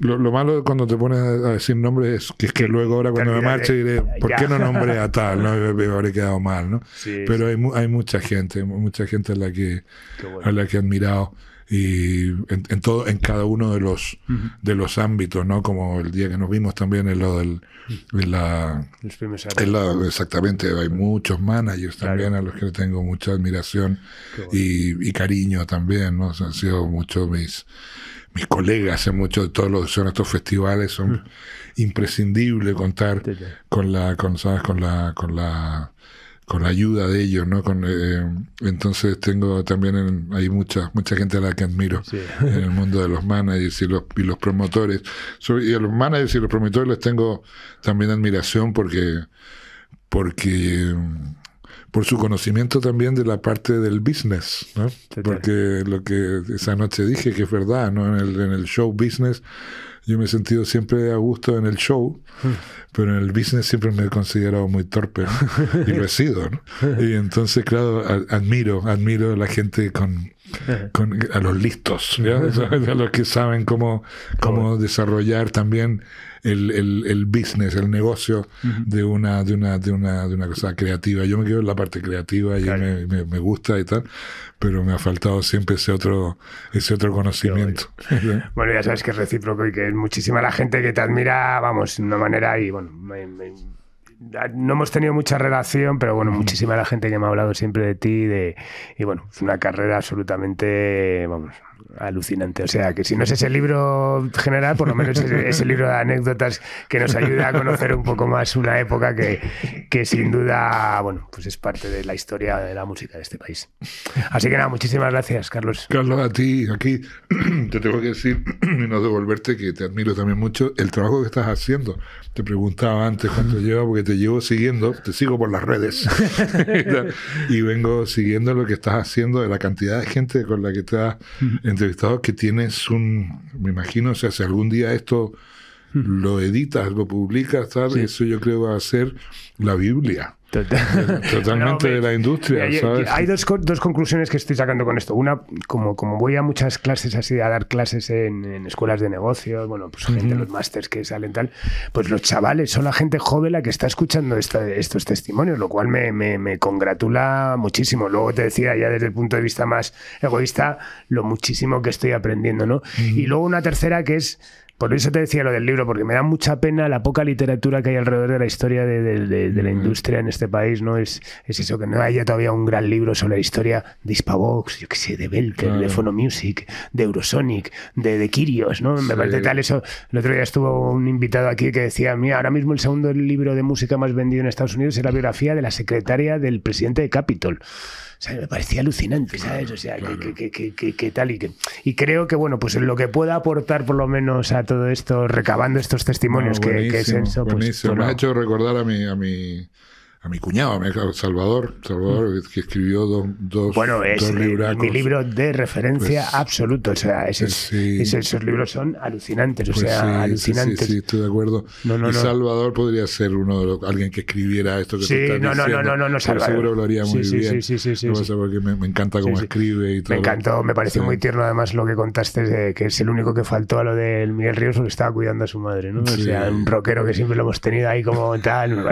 lo malo cuando te pones a decir nombres es que luego ahora cuando me marche diré, ¿por qué no nombré a tal? No me habré quedado mal, ¿no? Pero hay mucha gente a la que he admirado. Y en cada uno de los ámbitos, ¿no? Como el día que nos vimos también en lo del exactamente, hay muchos managers también a los que tengo mucha admiración y cariño también, ¿no? O sea, han sido muchos mis colegas en muchos de todos los son estos festivales, son imprescindibles contar con la ayuda de ellos, ¿no? Entonces tengo también hay mucha gente a la que admiro en el mundo de los managers y los promotores. Y a los managers y los promotores les tengo también admiración porque por su conocimiento también de la parte del business, ¿no? Porque lo que esa noche dije que es verdad, ¿no? En el show business yo me he sentido siempre a gusto en el show, pero en el business siempre me he considerado muy torpe, ¿no? Y lo he sido, ¿no? Y entonces, claro, admiro a la gente a los listos, ¿ya? A los que saben cómo desarrollar también el business, el negocio de una cosa creativa. Yo me quedo en la parte creativa y me gusta y tal, pero me ha faltado siempre ese otro conocimiento. Bueno, ya sabes que es recíproco y que es muchísima la gente que te admira, vamos, de una manera, y bueno, no hemos tenido mucha relación, pero bueno, muchísima la gente que me ha hablado siempre de ti y bueno, es una carrera absolutamente, vamos, alucinante. O sea, que si no es ese libro general, por lo menos es ese libro de anécdotas que nos ayuda a conocer un poco más una época que sin duda, bueno, pues es parte de la historia de la música de este país. Así que nada, muchísimas gracias, Carlos. Carlos, a ti, aquí te tengo que decir, y no devolverte, que te admiro también mucho el trabajo que estás haciendo. Te preguntaba antes cuánto lleva, porque te llevo siguiendo, te sigo por las redes y vengo siguiendo lo que estás haciendo, de la cantidad de gente con la que te has entrevistado, que tienes me imagino, o sea, si algún día esto lo editas, lo publicas, tal, eso yo creo va a ser la Biblia. Totalmente de la industria, ¿sabes? Hay dos conclusiones que estoy sacando con esto. Una, como voy a muchas clases así, a dar clases en escuelas de negocios, bueno, pues gente, los másters que salen tal, pues los chavales son la gente joven la que está escuchando estos testimonios, lo cual me congratula muchísimo. Luego te decía, ya desde el punto de vista más egoísta, lo muchísimo que estoy aprendiendo, ¿no? Y luego una tercera que es, por eso te decía lo del libro, porque me da mucha pena la poca literatura que hay alrededor de la historia de la industria en este país, ¿no? Es eso, que no haya todavía un gran libro sobre la historia de Hispavox, yo qué sé, de Belter, de Phonomusic, de Eurosonic, de Kyrios, ¿no? Me parece tal eso. El otro día estuvo un invitado aquí que decía, mira, ahora mismo el segundo libro de música más vendido en Estados Unidos es la biografía de la secretaria del presidente de Capitol. O sea, me parecía alucinante, ¿sabes? O sea, que tal y creo que, bueno, pues en lo que pueda aportar por lo menos a todo esto, recabando estos testimonios, que es eso. Buenísimo, pues, me ha hecho recordar a mi cuñado, Salvador, que escribió dos libracos. Mi libro de referencia absoluto. O sea, esos libros son alucinantes. Alucinantes. Sí, estoy de acuerdo. No. Salvador podría ser alguien que escribiera esto que tú estás diciendo. No, Salvador. Seguro lo haría muy bien. Sí. Porque me encanta cómo escribe y todo. Me encantó, me pareció muy tierno además lo que contaste, que es el único que faltó a lo del Miguel Ríos, porque estaba cuidando a su madre, ¿no? O sea, un rockero que siempre lo hemos tenido ahí como tal. Me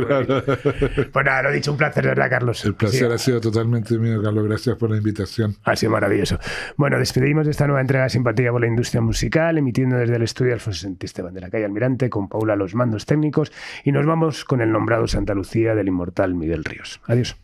parece Pues nada, lo dicho, un placer, ¿verdad, Carlos? El placer ha sido totalmente mío, Carlos. Gracias por la invitación. Ha sido maravilloso. Bueno, despedimos de esta nueva entrega de Simpatía por la Industria Musical, emitiendo desde el estudio Alfonso Santisteban de la calle Almirante, con Paula a los mandos técnicos, y nos vamos con el nombrado Santa Lucía del inmortal Miguel Ríos. Adiós.